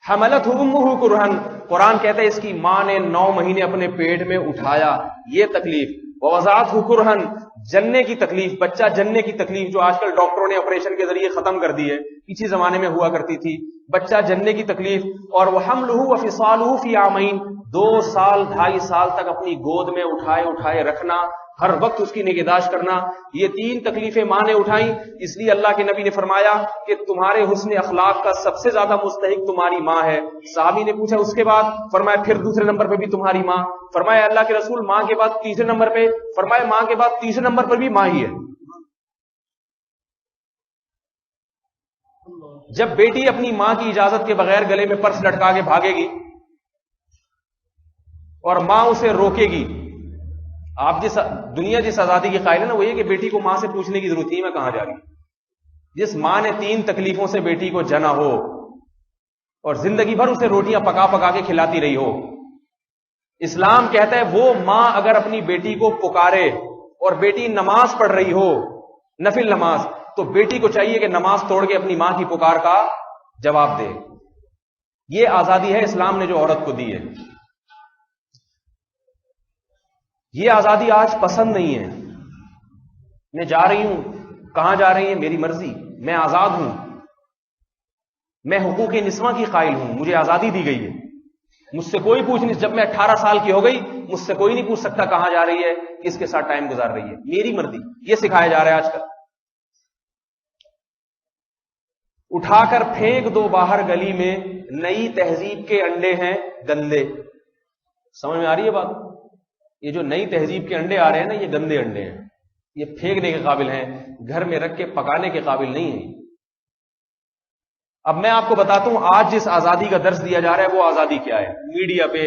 حملتہ امہ کرہن, قرآن کہتا ہے اس کی ماں نے 9 مہینے اپنے پیٹ میں اٹھایا, یہ تکلیف. ووضعتہ کرہن, جننے کی تکلیف, بچہ جننے کی تکلیف جو آج کل ڈاکٹروں نے آپریشن کے ذریعے ختم کر دی ہے, پچھلے زمانے میں ہوا کرتی تھی, بچہ جننے کی تکلیف. اور وحملہ وفصالہ فی عامین, 2 سال 2.5 سال تک اپنی گود میں اٹھائے رکھنا, ہر وقت اس کی نگہداشت کرنا. یہ 3 تکلیفیں ماں نے اٹھائیں. اس لیے اللہ کے نبی نے فرمایا کہ تمہارے حسن اخلاق کا سب سے زیادہ مستحق تمہاری ماں ہے. صحابی نے پوچھا اس کے بعد؟ فرمایا پھر دوسرے نمبر پہ بھی تمہاری ماں. فرمایا اللہ کے رسول ماں کے بعد تیسرے نمبر پہ؟ فرمایا ماں کے بعد تیسرے نمبر پر بھی ماں ہی ہے. جب بیٹی اپنی ماں کی اجازت کے بغیر گلے میں پرس لٹکا کے بھاگے گی اور ماں اسے روکے گی, آپ دنیا جس آزادی کی قائل ہے نا, وہ یہ کہ بیٹی کو ماں سے پوچھنے کی ضرورت نہیں میں کہاں جا رہی. جس ماں نے 3 تکلیفوں سے بیٹی کو جنا ہو اور زندگی بھر اسے روٹیاں پکا پکا کے کھلاتی رہی ہو, اسلام کہتا ہے وہ ماں اگر اپنی بیٹی کو پکارے اور بیٹی نماز پڑھ رہی ہو, نفل نماز, تو بیٹی کو چاہیے کہ نماز توڑ کے اپنی ماں کی پکار کا جواب دے. یہ آزادی ہے اسلام نے جو عورت کو دی ہے. یہ آزادی آج پسند نہیں ہے. میں جا رہی ہوں, کہاں جا رہی ہیں میری مرضی, میں آزاد ہوں, میں حقوق نسواں کی قائل ہوں, مجھے آزادی دی گئی ہے, مجھ سے کوئی پوچھ نہیں. جب میں 18 سال کی ہو گئی مجھ سے کوئی نہیں پوچھ سکتا کہاں جا رہی ہے, کس کے ساتھ ٹائم گزار رہی ہے, میری مرضی. یہ سکھایا جا رہا ہے آج کل. اٹھا کر پھینک دو باہر گلی میں, نئی تہذیب کے انڈے ہیں گندے. سمجھ میں آ رہی ہے بات؟ یہ جو نئی تہذیب کے انڈے آ رہے ہیں نا, یہ گندے انڈے ہیں, یہ پھینکنے کے قابل ہیں, گھر میں رکھ کے پکانے کے قابل نہیں ہیں. اب میں آپ کو بتاتا ہوں آج جس آزادی کا درس دیا جا رہا ہے وہ آزادی کیا ہے. میڈیا پہ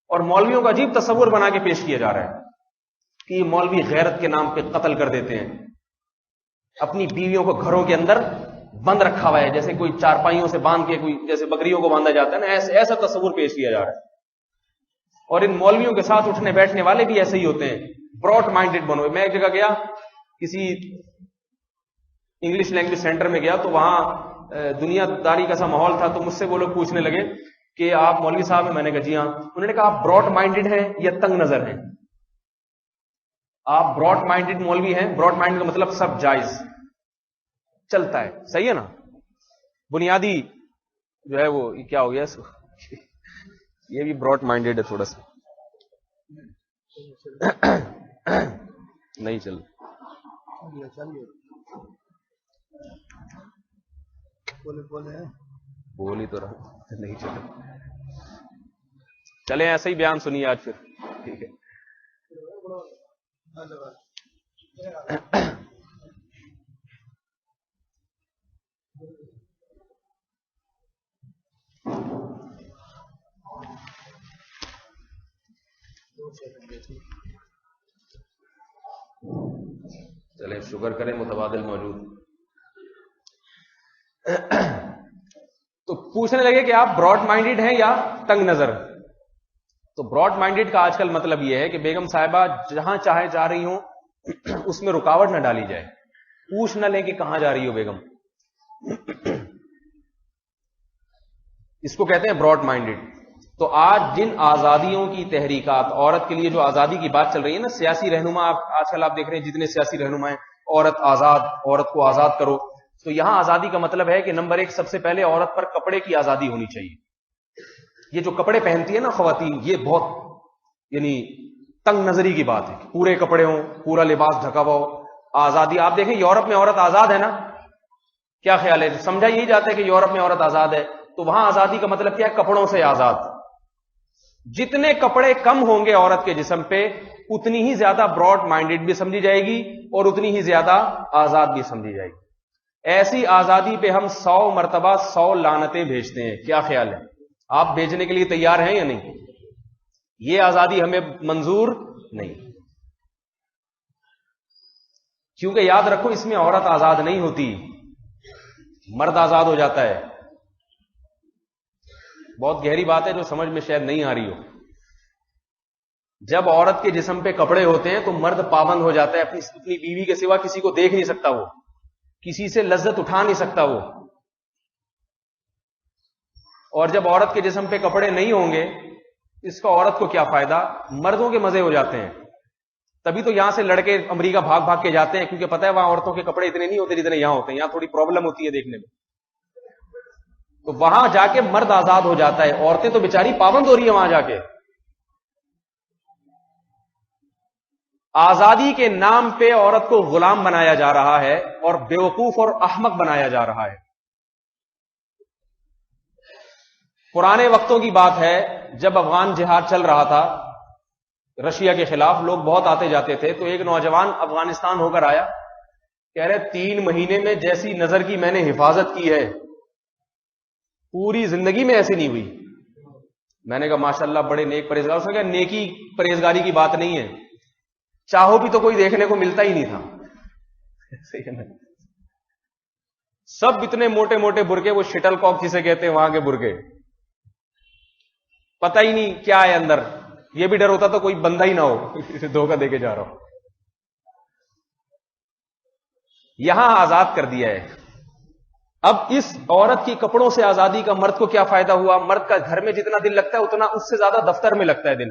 اور مولویوں کا عجیب تصور بنا کے پیش کیا جا رہا ہے کہ یہ مولوی غیرت کے نام پہ قتل کر دیتے ہیں, اپنی بیویوں کو گھروں کے اندر بند رکھا ہوا ہے, جیسے کوئی چارپائیوں سے باندھ کے کوئی جیسے بکریوں کو باندھا جاتا ہے نا, ایسا تصور پیش کیا جا رہا ہے. اور ان مولویوں کے ساتھ اٹھنے بیٹھنے والے بھی ایسے ہی ہوتے ہیں, براڈ مائنڈڈ بنو. میں ایک جگہ گیا, کسی انگلش لینگویج سینٹر میں گیا, تو وہاں دنیا داری کا سا ماحول تھا, تو مجھ سے وہ لوگ پوچھنے لگے کہ آپ مولوی صاحب ہیں؟ میں نے کہا جی ہاں. انہوں نے کہا آپ براڈ مائنڈڈ ہیں یا تنگ نظر ہیں؟ آپ براڈ مائنڈڈ مولوی ہیں, براڈ مائنڈ کا مطلب سب جائز چلتا ہے, صحیح ہے نا. بنیادی جو ہے وہ کیا ہو گیا اس کو, یہ بھی براڈ مائنڈڈ ہے تھوڑا سا, نہیں چل بول ہی تو رہا, نہیں چل. چلیں ایسا ہی بیان سنیے آج پھر, ٹھیک ہے. چلیں شکر کریں متبادل موجود. تو پوچھنے لگے کہ آپ براڈ مائنڈڈ ہیں یا تنگ نظر. تو براڈ مائنڈڈ کا آج کل مطلب یہ ہے کہ بیگم صاحبہ جہاں چاہے جا رہی ہوں اس میں رکاوٹ نہ ڈالی جائے, پوچھ نہ لیں کہ کہاں جا رہی ہو بیگم. اس کو کہتے ہیں براڈ مائنڈڈ. تو آج جن آزادیوں کی تحریکات, عورت کے لیے جو آزادی کی بات چل رہی ہے نا, سیاسی رہنما آج کل آپ دیکھ رہے ہیں جتنے سیاسی رہنما ہیں, عورت آزاد, عورت کو آزاد کرو. تو یہاں آزادی کا مطلب ہے کہ نمبر ایک, سب سے پہلے عورت پر کپڑے کی آزادی ہونی چاہیے. یہ جو کپڑے پہنتی ہے نا خواتین, یہ بہت یعنی تنگ نظری کی بات ہے, پورے کپڑے ہوں, پورا لباس ڈھکا ہوا ہو. آزادی آپ دیکھیں یورپ میں عورت آزاد ہے نا, کیا خیال ہے؟ سمجھا یہی جاتا ہے کہ یورپ میں عورت آزاد ہے. تو وہاں آزادی کا مطلب کیا ہے؟ کپڑوں سے آزاد. جتنے کپڑے کم ہوں گے عورت کے جسم پہ, اتنی ہی زیادہ براڈ مائنڈڈ بھی سمجھی جائے گی اور اتنی ہی زیادہ آزاد بھی سمجھی جائے گی. ایسی آزادی پہ ہم 100 مرتبہ 100 لعنتیں بھیجتے ہیں. کیا خیال ہے؟ آپ بھیجنے کے لیے تیار ہیں یا نہیں؟ یہ آزادی ہمیں منظور نہیں, کیونکہ یاد رکھو اس میں عورت آزاد نہیں ہوتی, مرد آزاد ہو جاتا ہے. بہت گہری بات ہے جو سمجھ میں شاید نہیں آ رہی ہو. جب عورت کے جسم پہ کپڑے ہوتے ہیں تو مرد پابند ہو جاتا ہے, اپنی بیوی کے سوا کسی کو دیکھ نہیں سکتا, وہ کسی سے لذت اٹھا نہیں سکتا وہ. اور جب عورت کے جسم پہ کپڑے نہیں ہوں گے, اس کا عورت کو کیا فائدہ؟ مردوں کے مزے ہو جاتے ہیں. تبھی تو یہاں سے لڑکے امریکہ بھاگ بھاگ کے جاتے ہیں, کیونکہ پتہ ہے وہاں عورتوں کے کپڑے اتنے نہیں ہوتے جتنے یہاں ہوتے ہیں. یہاں تھوڑی پرابلم ہوتی ہے دیکھنے میں, تو وہاں جا کے مرد آزاد ہو جاتا ہے, عورتیں تو بیچاری پابند ہو رہی ہیں وہاں جا کے. آزادی کے نام پہ عورت کو غلام بنایا جا رہا ہے اور بیوقوف اور احمق بنایا جا رہا ہے. پرانے وقتوں کی بات ہے, جب افغان جہاد چل رہا تھا رشیا کے خلاف, لوگ بہت آتے جاتے تھے. تو ایک نوجوان افغانستان ہو کر آیا, کہہ رہے 3 مہینے میں جیسی نظر کی میں نے حفاظت کی ہے پوری زندگی میں ایسی نہیں ہوئی. میں نے کہا ماشاءاللہ بڑے نیک پرہیزگار. اس نے کہا نیکی پرہیزگاری کی بات نہیں ہے, چاہو بھی تو کوئی دیکھنے کو ملتا ہی نہیں تھا. سب اتنے موٹے موٹے برقے, وہ شٹل کاک جسے کہتے ہیں وہاں کے برقے, پتہ ہی نہیں کیا ہے اندر. یہ بھی ڈر ہوتا تو کوئی بندہ ہی نہ ہو, اسے دھوکہ دے کے جا رہا ہو. یہاں آزاد کر دیا ہے. اب اس عورت کی کپڑوں سے آزادی کا مرد کو کیا فائدہ ہوا؟ مرد کا گھر میں جتنا دل لگتا ہے اتنا اس سے زیادہ دفتر میں لگتا ہے دل.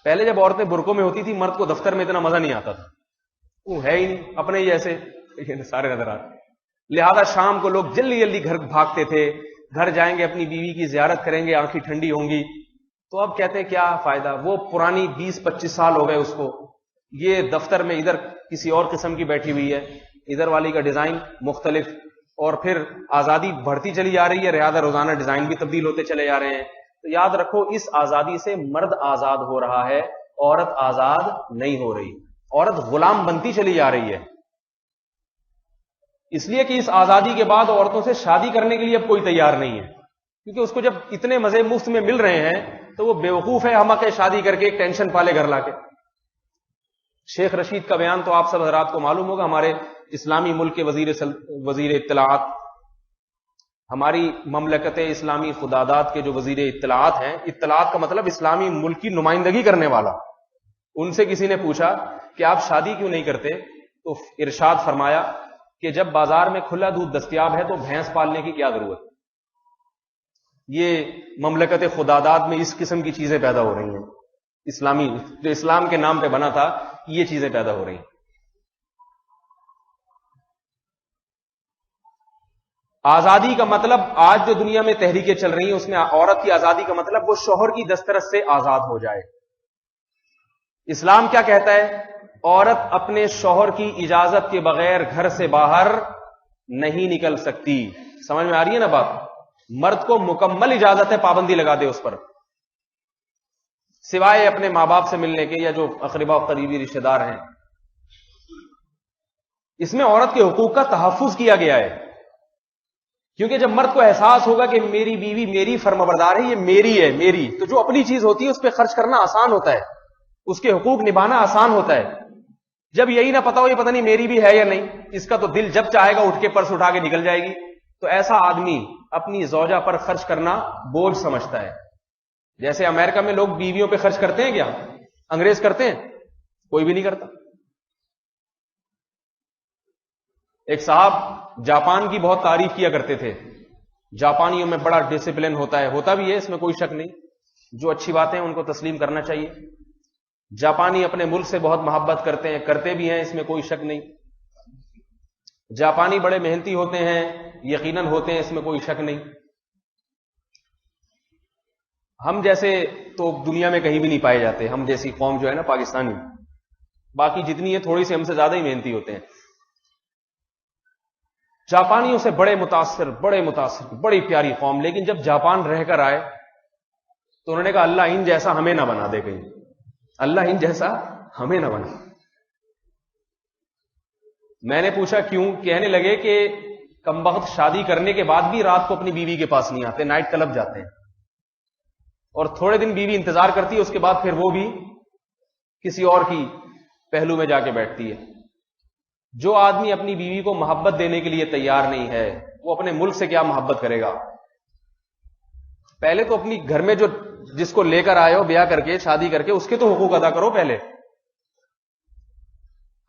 پہلے جب عورتیں برقعوں میں ہوتی تھی, مرد کو دفتر میں اتنا مزہ نہیں آتا تھا, وہ ہے ہی نہیں, اپنے ہی ایسے سارے نظر آتے. لہذا شام کو لوگ جلدی جلدی گھر بھاگتے تھے, گھر جائیں گے اپنی بیوی کی زیارت کریں گے, آنکھیں ٹھنڈی ہوں گی. تو اب کہتے ہیں کیا فائدہ, وہ پرانی 20-25 سال ہو گئے اس کو, یہ دفتر میں ادھر کسی اور قسم کی بیٹھی ہوئی ہے, ادھر والی کا ڈیزائن مختلف, اور پھر آزادی بڑھتی چلی جا رہی ہے, لہذا روزانہ ڈیزائن بھی تبدیل ہوتے چلے جا رہے ہیں. تو یاد رکھو اس آزادی سے مرد آزاد ہو رہا ہے, عورت آزاد نہیں ہو رہی, عورت غلام بنتی چلی جا رہی ہے. اس لیے کہ اس آزادی کے بعد عورتوں سے شادی کرنے کے لیے اب کوئی تیار نہیں ہے، کیونکہ اس کو جب اتنے مزے مفت میں مل رہے ہیں تو وہ بیوقوف ہے احمق ہے شادی کر کے ایک ٹینشن پالے گھر لا کے۔ شیخ رشید کا بیان تو آپ سب حضرات کو معلوم ہوگا، ہمارے اسلامی ملک کے وزیر اطلاعات، ہماری مملکت اسلامی خداداد کے جو وزیر اطلاعات ہیں، اطلاعات کا مطلب اسلامی ملک کی نمائندگی کرنے والا، ان سے کسی نے پوچھا کہ آپ شادی کیوں نہیں کرتے؟ تو ارشاد فرمایا کہ جب بازار میں کھلا دودھ دستیاب ہے تو بھینس پالنے کی کیا ضرورت؟ یہ مملکت خداداد میں اس قسم کی چیزیں پیدا ہو رہی ہیں، اسلامی جو اسلام کے نام پہ بنا تھا، یہ چیزیں پیدا ہو رہی ہیں۔ آزادی کا مطلب آج جو دنیا میں تحریکیں چل رہی ہیں اس میں عورت کی آزادی کا مطلب وہ شوہر کی دسترس سے آزاد ہو جائے۔ اسلام کیا کہتا ہے؟ عورت اپنے شوہر کی اجازت کے بغیر گھر سے باہر نہیں نکل سکتی۔ سمجھ میں آ رہی ہے نا بات؟ مرد کو مکمل اجازت ہے، پابندی لگا دے اس پر، سوائے اپنے ماں باپ سے ملنے کے یا جو اقربا و قریبی رشتے دار ہیں۔ اس میں عورت کے حقوق کا تحفظ کیا گیا ہے، کیونکہ جب مرد کو احساس ہوگا کہ میری بیوی میری فرمانبردار ہے، یہ میری ہے، تو جو اپنی چیز ہوتی ہے اس پہ خرچ کرنا آسان ہوتا ہے، اس کے حقوق نبھانا آسان ہوتا ہے۔ جب یہی نہ پتا ہو یہ پتہ نہیں میری بھی ہے یا نہیں، اس کا تو دل جب چاہے گا اٹھ کے پرس اٹھا کے نکل جائے گی، تو ایسا آدمی اپنی زوجہ پر خرچ کرنا بوجھ سمجھتا ہے۔ جیسے امریکہ میں لوگ بیویوں پہ خرچ کرتے ہیں کیا؟ انگریز کرتے ہیں؟ کوئی بھی نہیں کرتا۔ ایک صاحب جاپان کی بہت تعریف کیا کرتے تھے، جاپانیوں میں بڑا ڈسپلن ہوتا ہے، ہوتا بھی ہے، اس میں کوئی شک نہیں، جو اچھی باتیں ہیں ان کو تسلیم کرنا چاہیے۔ جاپانی اپنے ملک سے بہت محبت کرتے ہیں، کرتے بھی ہیں، اس میں کوئی شک نہیں۔ جاپانی بڑے محنتی ہوتے ہیں، یقیناً ہوتے ہیں، اس میں کوئی شک نہیں۔ ہم جیسے تو دنیا میں کہیں بھی نہیں پائے جاتے، ہم جیسی قوم جو ہے نا پاکستانی، باقی جتنی ہے تھوڑی سی ہم سے زیادہ ہی محنتی ہوتے ہیں۔ جاپانیوں سے بڑے متاثر، بڑی پیاری قوم، لیکن جب جاپان رہ کر آئے تو انہوں نے کہا اللہ ان جیسا ہمیں نہ بنا دے کہیں، اللہ ان جیسا ہمیں نہ بنا۔ میں نے پوچھا کیوں؟ کہنے لگے کہ کمبخت شادی کرنے کے بعد بھی رات کو اپنی بیوی کے پاس نہیں آتے، نائٹ کلب جاتے ہیں، اور تھوڑے دن بیوی انتظار کرتی ہے، اس کے بعد پھر وہ بھی کسی اور کی پہلو میں جا کے بیٹھتی ہے۔ جو آدمی اپنی بیوی کو محبت دینے کے لیے تیار نہیں ہے، وہ اپنے ملک سے کیا محبت کرے گا؟ پہلے تو اپنی گھر میں جو جس کو لے کر آئے ہو بیاہ کر کے، شادی کر کے، اس کے تو حقوق ادا کرو پہلے۔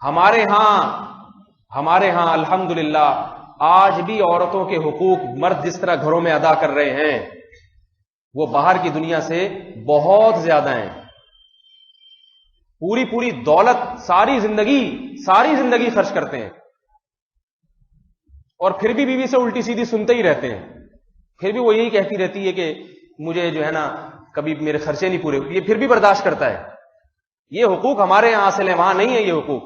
ہمارے ہاں الحمدللہ آج بھی عورتوں کے حقوق مرد جس طرح گھروں میں ادا کر رہے ہیں وہ باہر کی دنیا سے بہت زیادہ ہیں۔ پوری دولت ساری زندگی خرچ کرتے ہیں، اور پھر بھی بیوی سے الٹی سیدھی سنتے ہی رہتے ہیں، پھر بھی وہ یہی کہتی رہتی ہے کہ مجھے جو ہے نا کبھی میرے خرچے نہیں پورے، یہ پھر بھی برداشت کرتا ہے۔ یہ حقوق ہمارے یہاں حاصل ہیں، وہاں نہیں ہے یہ حقوق۔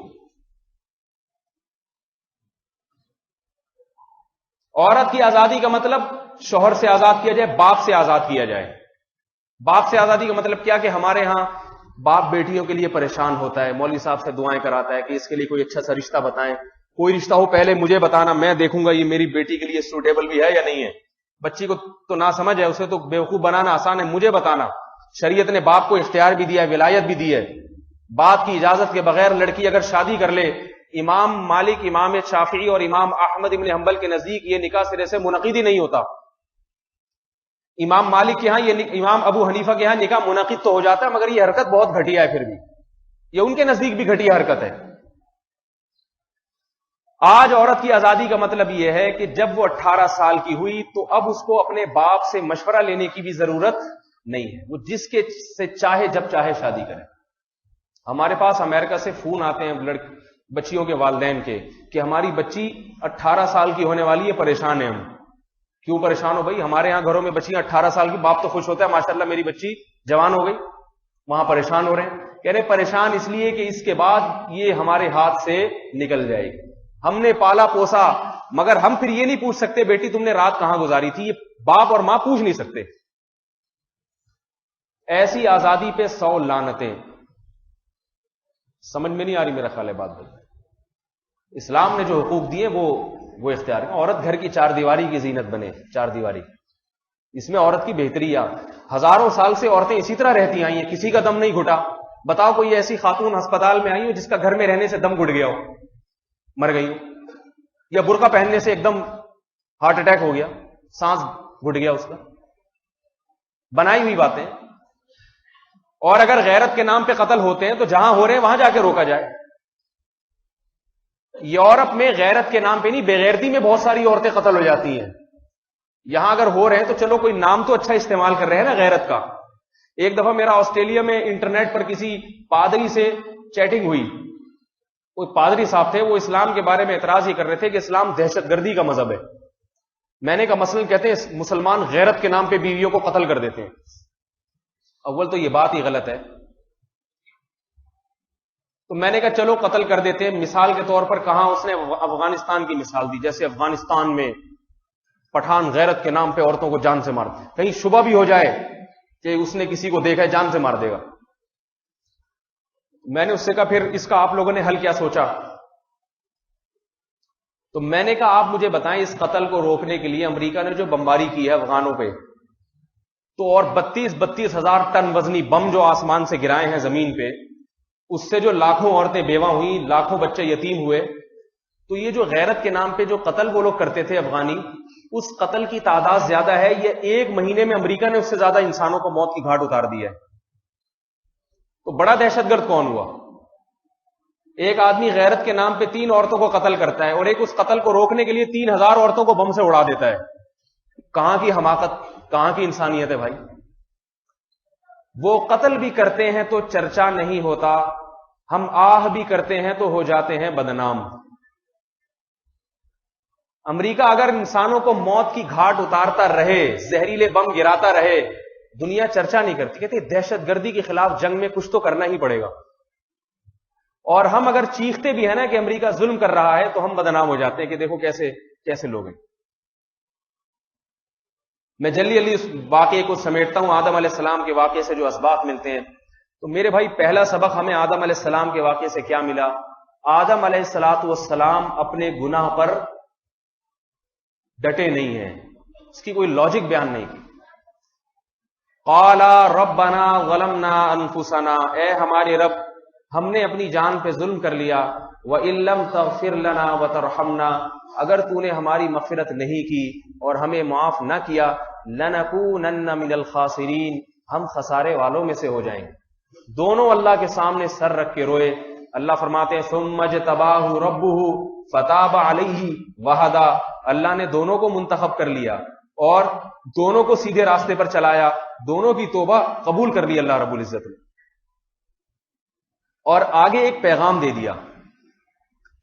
عورت کی آزادی کا مطلب شوہر سے آزاد کیا جائے، باپ سے آزاد کیا جائے۔ باپ سے آزادی کا مطلب کیا کہ ہمارے ہاں باپ بیٹیوں کے لیے پریشان ہوتا ہے، مولوی صاحب سے دعائیں کراتا ہے کہ اس کے لیے کوئی اچھا سا رشتہ بتائیں، کوئی رشتہ ہو پہلے مجھے بتانا، میں دیکھوں گا یہ میری بیٹی کے لیے سوٹیبل بھی ہے یا نہیں ہے۔ بچی کو تو نہ سمجھ ہے، اسے تو بیوقوف بنانا آسان ہے، مجھے بتانا۔ شریعت نے باپ کو اختیار بھی دیا ہے، ولایت بھی دی ہے۔ باپ کی اجازت کے بغیر لڑکی اگر شادی کر لے، امام مالک، امام شافعی اور امام احمد ابن حنبل کے نزدیک یہ نکاح سرے سے منعقد ہی نہیں ہوتا۔ امام مالک کے ہاں امام ابو حنیفہ کے ہاں نکاح منعقد تو ہو جاتا ہے، مگر یہ حرکت بہت گھٹیا ہے، پھر بھی یہ ان کے نزدیک بھی گھٹیا حرکت ہے۔ آج عورت کی آزادی کا مطلب یہ ہے کہ جب وہ 18 سال کی ہوئی تو اب اس کو اپنے باپ سے مشورہ لینے کی بھی ضرورت نہیں ہے، وہ جس کے سے چاہے جب چاہے شادی کرے۔ ہمارے پاس امریکہ سے فون آتے ہیں بچیوں کے والدین کے کہ ہماری بچی 18 سال کی ہونے والی ہے، پریشان ہے ہم۔ کیوں پریشان ہو بھائی؟ ہمارے ہاں گھروں میں بچیاں 18 سال کی، باپ تو خوش ہوتا ہے ماشاءاللہ میری بچی جوان ہو گئی، وہاں پریشان ہو رہے ہیں۔ کہہ رہے پریشان اس لیے کہ اس کے بعد یہ ہمارے ہاتھ سے نکل جائے گی، ہم نے پالا پوسا، مگر ہم پھر یہ نہیں پوچھ سکتے بیٹی تم نے رات کہاں گزاری تھی، یہ باپ اور ماں پوچھ نہیں سکتے۔ ایسی آزادی پہ 100 لعنتیں۔ سمجھ میں نہیں آ رہی میرا خیال ہے بات بھائی؟ اسلام نے جو حقوق دیے وہ وہ اختیار کریں. عورت گھر کی چار دیواری کی زینت بنے, چار دیواری, اس میں عورت کی بہتری ہے. ہزاروں سال سے عورتیں اسی طرح رہتی آئی ہیں, کسی کا دم نہیں گھٹا. بتاؤ کوئی ایسی خاتون ہسپتال میں آئی ہو جس کا گھر میں رہنے سے دم گھٹ گیا ہو, مر گئی ہو, یا برقع پہننے سے ایک دم ہارٹ اٹیک ہو گیا, سانس گھٹ گیا اس کا. بنائی ہوئی باتیں. اور اگر غیرت کے نام پہ قتل ہوتے ہیں تو جہاں ہو رہے ہیں وہاں جا کے روکا جائے. یورپ میں غیرت کے نام پہ نہیں, بےغیرتی میں بہت ساری عورتیں قتل ہو جاتی ہیں. یہاں اگر ہو رہے ہیں تو چلو کوئی نام تو اچھا استعمال کر رہے ہیں نا غیرت کا. ایک دفعہ میرا آسٹریلیا میں انٹرنیٹ پر کسی پادری سے چیٹنگ ہوئی. کوئی پادری صاحب تھے, وہ اسلام کے بارے میں اعتراض ہی کر رہے تھے کہ اسلام دہشت گردی کا مذہب ہے. میں نے کہا مثلاً کہتے ہیں مسلمان غیرت کے نام پہ بیویوں کو قتل کر دیتے ہیں. اول تو یہ بات ہی غلط ہے. تو میں نے کہا چلو قتل کر دیتے ہیں. مثال کے طور پر کہاں اس نے افغانستان کی مثال دی, جیسے افغانستان میں پٹھان غیرت کے نام پہ عورتوں کو جان سے مارتے, کہیں شبہ بھی ہو جائے کہ اس نے کسی کو دیکھا ہے جان سے مار دے گا. میں نے اس سے کہا پھر اس کا آپ لوگوں نے حل کیا سوچا؟ تو میں نے کہا آپ مجھے بتائیں اس قتل کو روکنے کے لیے امریکہ نے جو بمباری کی ہے افغانوں پہ, تو اور 32 ہزار ٹن وزنی بم جو آسمان سے گرائے ہیں زمین پہ, اس سے جو لاکھوں عورتیں بیوہ ہوئیں, لاکھوں بچے یتیم ہوئے, تو یہ جو غیرت کے نام پہ جو قتل وہ لوگ کرتے تھے افغانی, اس قتل کی تعداد زیادہ ہے. یہ ایک مہینے میں امریکہ نے اس سے زیادہ انسانوں کو موت کی گھاٹ اتار دی ہے. تو بڑا دہشت گرد کون ہوا؟ ایک آدمی غیرت کے نام پہ 3 عورتوں کو قتل کرتا ہے, اور ایک اس قتل کو روکنے کے لیے 3000 عورتوں کو بم سے اڑا دیتا ہے. کہاں کی حماقت, کہاں کی انسانیت ہے بھائی. وہ قتل بھی کرتے ہیں تو چرچا نہیں ہوتا, ہم آہ بھی کرتے ہیں تو ہو جاتے ہیں بدنام. امریکہ اگر انسانوں کو موت کی گھاٹ اتارتا رہے, زہریلے بم گراتا رہے, دنیا چرچا نہیں کرتی. کہتے دہشت گردی کے خلاف جنگ میں کچھ تو کرنا ہی پڑے گا. اور ہم اگر چیختے بھی ہیں نا کہ امریکہ ظلم کر رہا ہے, تو ہم بدنام ہو جاتے ہیں کہ دیکھو کیسے لوگ ہیں. میں جلدی اس واقعے کو سمیٹتا ہوں. آدم علیہ السلام کے واقعے سے جو اسباق ملتے ہیں, تو میرے بھائی پہلا سبق ہمیں آدم علیہ السلام کے واقعے سے کیا ملا؟ آدم علیہ السلام اپنے گناہ پر ڈٹے نہیں ہیں, اس کی کوئی لاجک بیان نہیں کی. قالا ربنا ظلمنا انفسنا, اے ہمارے رب ہم نے اپنی جان پہ ظلم کر لیا. وَإِن لَّمْ تَغْفِرْ لَنَا وَتَرْحَمْنَا, اگر تو نے ہماری مغفرت نہیں کی اور ہمیں معاف نہ کیا, لَنَكُونَنَّ مِنَ الْخَاسِرِينَ, ہم خسارے والوں میں سے ہو جائیں گے. دونوں اللہ کے سامنے سر رکھ کے روئے. اللہ فرماتے ہیں ثُمَّ اجْتَبَاهُ رَبُّهُ فَتَابَ عَلَيْهِ وَهَدَىٰ, اللہ نے دونوں کو منتخب کر لیا اور دونوں کو سیدھے راستے پر چلایا, دونوں کی توبہ قبول کر لی اللہ رب العزت نے. اور آگے ایک پیغام دے دیا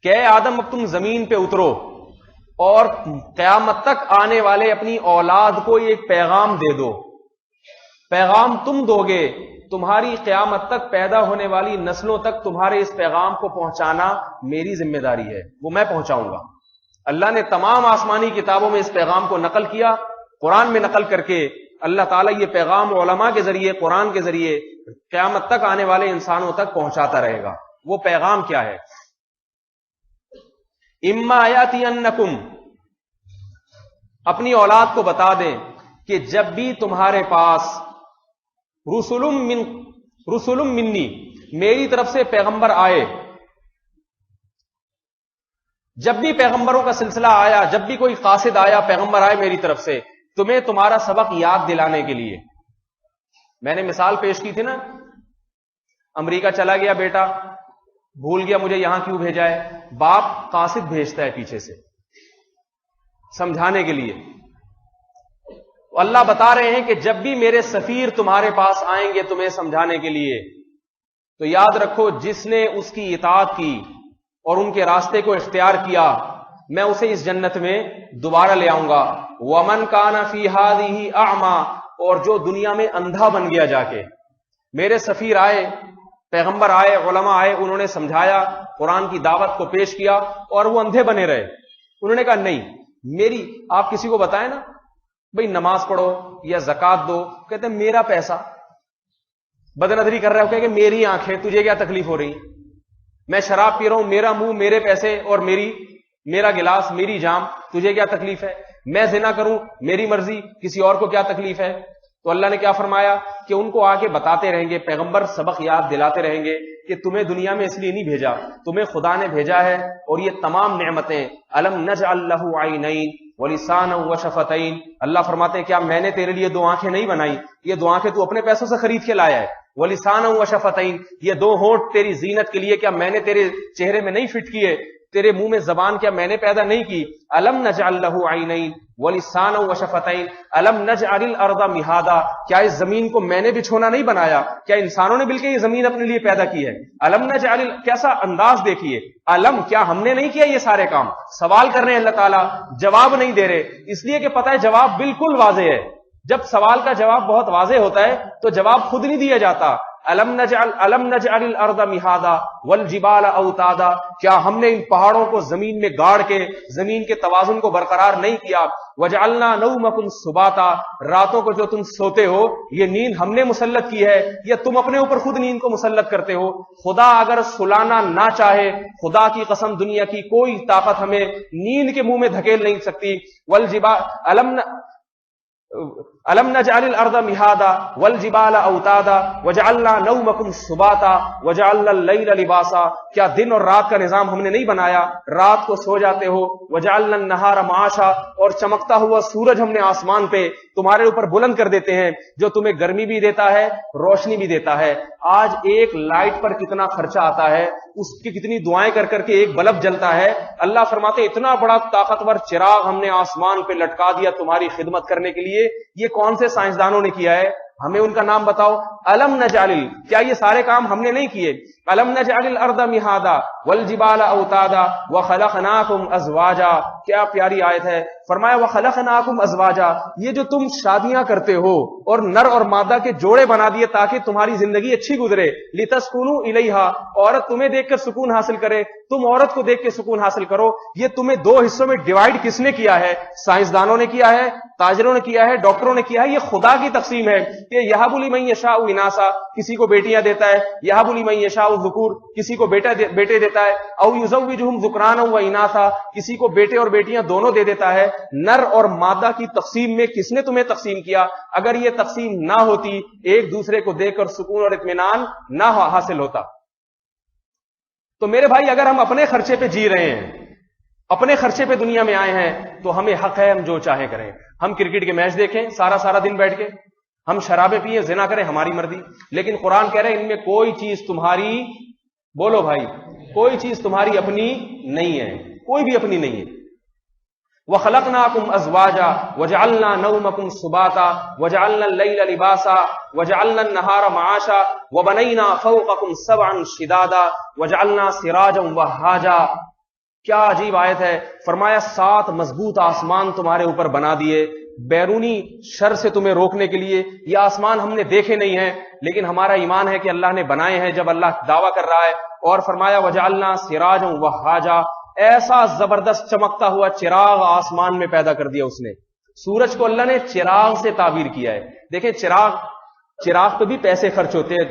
کہ اے آدم اب تم زمین پہ اترو اور قیامت تک آنے والے اپنی اولاد کو ایک پیغام دے دو. پیغام تم دو گے, تمہاری قیامت تک پیدا ہونے والی نسلوں تک تمہارے اس پیغام کو پہنچانا میری ذمہ داری ہے, وہ میں پہنچاؤں گا. اللہ نے تمام آسمانی کتابوں میں اس پیغام کو نقل کیا, قرآن میں نقل کر کے اللہ تعالیٰ یہ پیغام علماء کے ذریعے, قرآن کے ذریعے قیامت تک آنے والے انسانوں تک پہنچاتا رہے گا. وہ پیغام کیا ہے؟ اما یاتینکم, اپنی اولاد کو بتا دیں کہ جب بھی تمہارے پاس رسول منی, میری طرف سے پیغمبر آئے, جب بھی پیغمبروں کا سلسلہ آیا, جب بھی کوئی قاصد آیا, پیغمبر آئے میری طرف سے تمہیں تمہارا سبق یاد دلانے کے لیے. میں نے مثال پیش کی تھی نا, امریکہ چلا گیا بیٹا, بھول گیا مجھے یہاں کیوں بھیجا ہے, باپ قاصد بھیجتا ہے پیچھے سے سمجھانے کے لیے. اللہ بتا رہے ہیں کہ جب بھی میرے سفیر تمہارے پاس آئیں گے تمہیں سمجھانے کے لیے, تو یاد رکھو جس نے اس کی اطاعت کی اور ان کے راستے کو اختیار کیا, میں اسے اس جنت میں دوبارہ لے آؤں گا. وَمَنْ كَانَ فِي هَٰذِهِ أَعْمَىٰ, اور جو دنیا میں اندھا بن گیا جا کے, میرے سفیر آئے, پیغمبر آئے, علماء آئے, انہوں نے سمجھایا, قرآن کی دعوت کو پیش کیا, اور وہ اندھے بنے رہے. انہوں نے کہا نہیں, میری, آپ کسی کو بتائیں نا بھئی نماز پڑھو یا زکات دو, کہتے ہیں میرا پیسہ, بد نظری کر رہا ہو کہ میری آنکھیں, تجھے کیا تکلیف ہو رہی, میں شراب پی رہا ہوں, میرا منہ, میرے پیسے اور میری میرا گلاس، میری جام، تجھے کیا تکلیف ہے؟ میں زنا کروں، میری مرضی، کسی اور کو کیا تکلیف ہے؟ تو اللہ نے کیا فرمایا کہ ان کو آگے بتاتے رہیں گے، پیغمبر سبق یاد دلاتے رہیں گے کہ تمہیں دنیا میں اس لیے نہیں بھیجا، تمہیں خدا نے بھیجا ہے، اور یہ تمام نعمتیں الم نجعل لہ عینین ولسانا وشفتین، اللہ فرماتے ہیں کیا میں نے تیرے لیے دو آنکھیں نہیں بنائی؟ یہ دو آنکھیں تو اپنے پیسوں سے خرید کے لایا ہے، ولسانا وشفتین، یہ دو ہونٹ تیری زینت کے لیے کیا میں نے تیرے چہرے میں نہیں فٹ کیے؟ تیرے منہ میں زبان کیا میں نے پیدا نہیں کی؟ الم نجعل لہ عینین ولسانا وشفتین الم نجعل الارض مہادا، کیا اس زمین کو میں نے بچھونا نہیں بنایا؟ کیا انسانوں نے مل کے یہ زمین اپنے لیے پیدا کی ہے؟ الم نجعل، کیسا انداز دیکھیے، الم، کیا ہم نے نہیں کیا یہ سارے کام؟ سوال کر رہے ہیں اللہ تعالیٰ، جواب نہیں دے رہے، اس لیے کہ پتہ ہے جواب بالکل واضح ہے۔ جب سوال کا جواب بہت واضح ہوتا ہے تو جواب خود نہیں دیا جاتا۔ الم نجعل الارض مہادا والجبال اوتادا، کیا ہم نے ان پہاڑوں کو زمین میں گاڑ کے زمین کے توازن کو برقرار نہیں کیا؟ وجعلنا نومکم سباتا، راتوں کو جو تم سوتے ہو یہ نیند ہم نے مسلط کی ہے یا تم اپنے اوپر خود نیند کو مسلط کرتے ہو؟ خدا اگر سلانا نہ چاہے، خدا کی قسم دنیا کی کوئی طاقت ہمیں نیند کے منہ میں دھکیل نہیں سکتی۔ والجبال الم نجعل الارض مہادا والجبال اوتادا وجعلنا نومکم سباتا وجعلنا اللیل لباسا، کیا دن اور رات کا نظام ہم نے نہیں بنایا؟ رات کو سو جاتے ہو۔ وجعلنا النہار معاشا، اور چمکتا ہوا سورج ہم نے آسمان پہ تمہارے اوپر بلند کر دیتے ہیں، جو تمہیں گرمی بھی دیتا ہے، روشنی بھی دیتا ہے۔ آج ایک لائٹ پر کتنا خرچہ آتا ہے، اس کی کتنی دعائیں کر کر کے ایک بلب جلتا ہے۔ اللہ فرماتے اتنا بڑا طاقتور چراغ ہم نے آسمان پہ لٹکا دیا تمہاری خدمت کرنے کے لیے۔ یہ کون سے سائنسدانوں نے کیا ہے؟ ہمیں ان کا نام بتاؤ۔ الم نجعل، کیا یہ سارے کام ہم نے نہیں کیے؟ الم نجعل الارض مہادا والجبال اوتادا وخلقناکم ازواجا، کیا پیاری آیت ہے۔ فرمایا وخلقناکم ازواجا، یہ جو تم شادیاں کرتے ہو اور نر اور مادہ کے جوڑے بنا دیے تاکہ تمہاری زندگی اچھی گزرے، لتسکنوا الیہا، عورت تمہیں دیکھ کر سکون حاصل کرے، تم عورت کو دیکھ کے سکون حاصل کرو۔ یہ تمہیں دو حصوں میں ڈیوائیڈ کس نے کیا ہے؟ سائنسدانوں نے کیا ہے، تاجروں نے کیا ہے، ڈاکٹروں نے کیا ہے؟ یہ خدا کی تقسیم ہے کہ یہب لمن یشاء اناسا، کسی کو بیٹیاں دیتا ہے، یہب لمن یشاء الذکور، کسی کو بیٹے دیتا ہے، او یزوجہم ذکرانا و اناسا، کسی کو بیٹے اور بیٹیاں دونوں دے دیتا ہے۔ نر اور مادہ کی تقسیم میں کس نے تمہیں تقسیم کیا؟ اگر یہ تقسیم نہ ہوتی، ایک دوسرے کو دیکھ کر سکون اور اطمینان نہ حاصل ہوتا۔ تو میرے بھائی، اگر ہم اپنے خرچے پہ جی رہے ہیں، اپنے خرچے پہ دنیا میں آئے ہیں، تو ہمیں حق ہے ہم جو چاہے کریں۔ ہم کرکٹ کے میچ دیکھیں سارا دن بیٹھ کے، ہم شرابیں پیئیں، زنا کریں، ہماری مرضی، لیکن قرآن کہہ رہے ہیں ان میں کوئی چیز تمہاری، بولو بھائی، کوئی چیز تمہاری اپنی نہیں ہے، کوئی بھی اپنی نہیں ہے۔ وَخَلَقْنَاكُمْ أَزْوَاجًا وَجَعَلْنَا نَوْمَكُمْ سُبَاتًا وَجَعَلْنَا اللَّيْلَ لِبَاسًا وَجَعَلْنَا النَّهَارَ مَعَاشًا وَبَنَيْنَا فَوْقَكُمْ سَبْعًا شِدَادًا وَجَعَلْنَا سِرَاجًا وَهَّاجًا۔ کیا عجیب آیت ہے۔ فرمایا 7 مضبوط آسمان تمہارے اوپر بنا دیے بیرونی شر سے تمہیں روکنے کے لیے۔ یہ آسمان ہم نے دیکھے نہیں ہیں، لیکن ہمارا ایمان ہے کہ اللہ نے بنائے ہیں جب اللہ دعویٰ کر رہا ہے۔ اور فرمایا وَجَعَلْنَا سِرَاجًا وَهَّاجًا، ایسا زبردست چمکتا ہوا چراغ آسمان میں پیدا کر دیا اس نے۔ سورج کو اللہ نے چراغ سے تعبیر کیا ہے۔ دیکھیں چراغ پہ بھی پیسے خرچ ہوتے ہیں،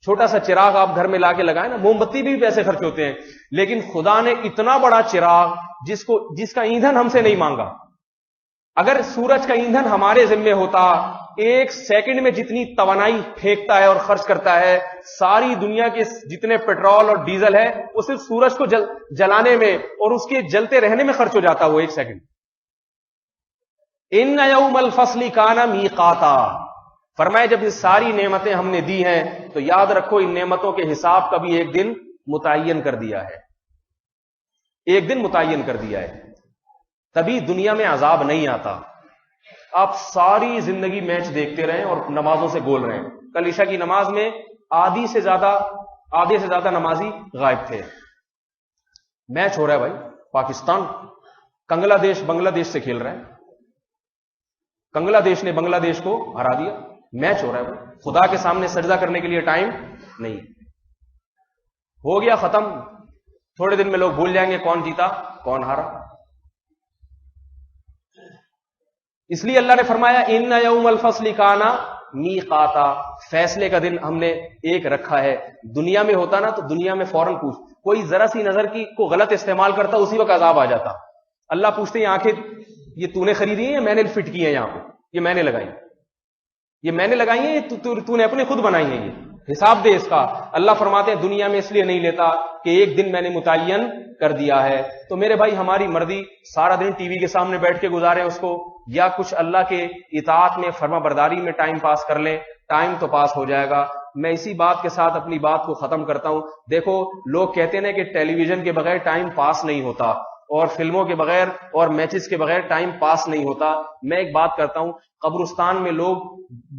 چھوٹا سا چراغ آپ گھر میں لا کے لگائیں نا، موم بتی بھی پیسے خرچ ہوتے ہیں، لیکن خدا نے اتنا بڑا چراغ جس کا ایندھن ہم سے نہیں مانگا۔ اگر سورج کا ایندھن ہمارے ذمے ہوتا، 1 سیکنڈ میں جتنی توانائی پھینکتا ہے اور خرچ کرتا ہے، ساری دنیا کے جتنے پیٹرول اور ڈیزل ہے وہ صرف سورج کو جلانے میں اور اس کے جلتے رہنے میں خرچ ہو جاتا وہ 1 سیکنڈ۔ ان یوم الفصل کان میقاتا، فرمایا جب یہ ساری نعمتیں ہم نے دی ہیں تو یاد رکھو ان نعمتوں کے حساب کا بھی ایک دن متعین کر دیا ہے، ایک دن متعین کر دیا ہے، تبھی دنیا میں عذاب نہیں آتا۔ آپ ساری زندگی میچ دیکھتے رہیں اور نمازوں سے گول رہے ہیں۔ کل عشاء کی نماز میں آدھے سے زیادہ نمازی غائب تھے۔ میچ ہو رہا ہے بھائی، پاکستان بنگلہ دیش سے کھیل رہا ہے، بنگلہ دیش نے بنگلہ دیش کو ہرا دیا، میچ ہو رہا ہے بھائی، خدا کے سامنے سجدہ کرنے کے لیے ٹائم نہیں، ہو گیا ختم، تھوڑے دن میں لوگ بھول جائیں گے کون جیتا کون ہارا۔ اس لیے اللہ نے فرمایا ان یوم الفصل کانا میقاتا, فیصلے کا دن ہم نے ایک رکھا ہے. دنیا میں ہوتا نا تو دنیا میں فوراً پوچھ, کوئی ذرا سی نظر کی کو غلط استعمال کرتا اسی وقت عذاب آ جاتا. اللہ پوچھتے ہیں آنکھیں یہ تو نے خریدی ہیں یا میں نے فٹ کی ہیں, یہاں پہ یہ میں نے لگائی, یہ میں نے لگائی ہیں, تو نے اپنے خود بنائی ہیں, یہ حساب دے اس کا. اللہ فرماتے ہیں دنیا میں اس لیے نہیں لیتا کہ ایک دن میں نے متعین کر دیا ہے. تو میرے بھائی ہماری مرضی سارا دن ٹی وی کے سامنے بیٹھ کے گزارے اس کو, یا کچھ اللہ کے اطاعت میں فرما برداری میں ٹائم پاس کر لیں, ٹائم تو پاس ہو جائے گا. میں اسی بات کے ساتھ اپنی بات کو ختم کرتا ہوں. دیکھو لوگ کہتے ہیں کہ ٹیلی ویژن کے بغیر ٹائم پاس نہیں ہوتا, اور فلموں کے بغیر اور میچز کے بغیر ٹائم پاس نہیں ہوتا. میں ایک بات کرتا ہوں, قبرستان میں لوگ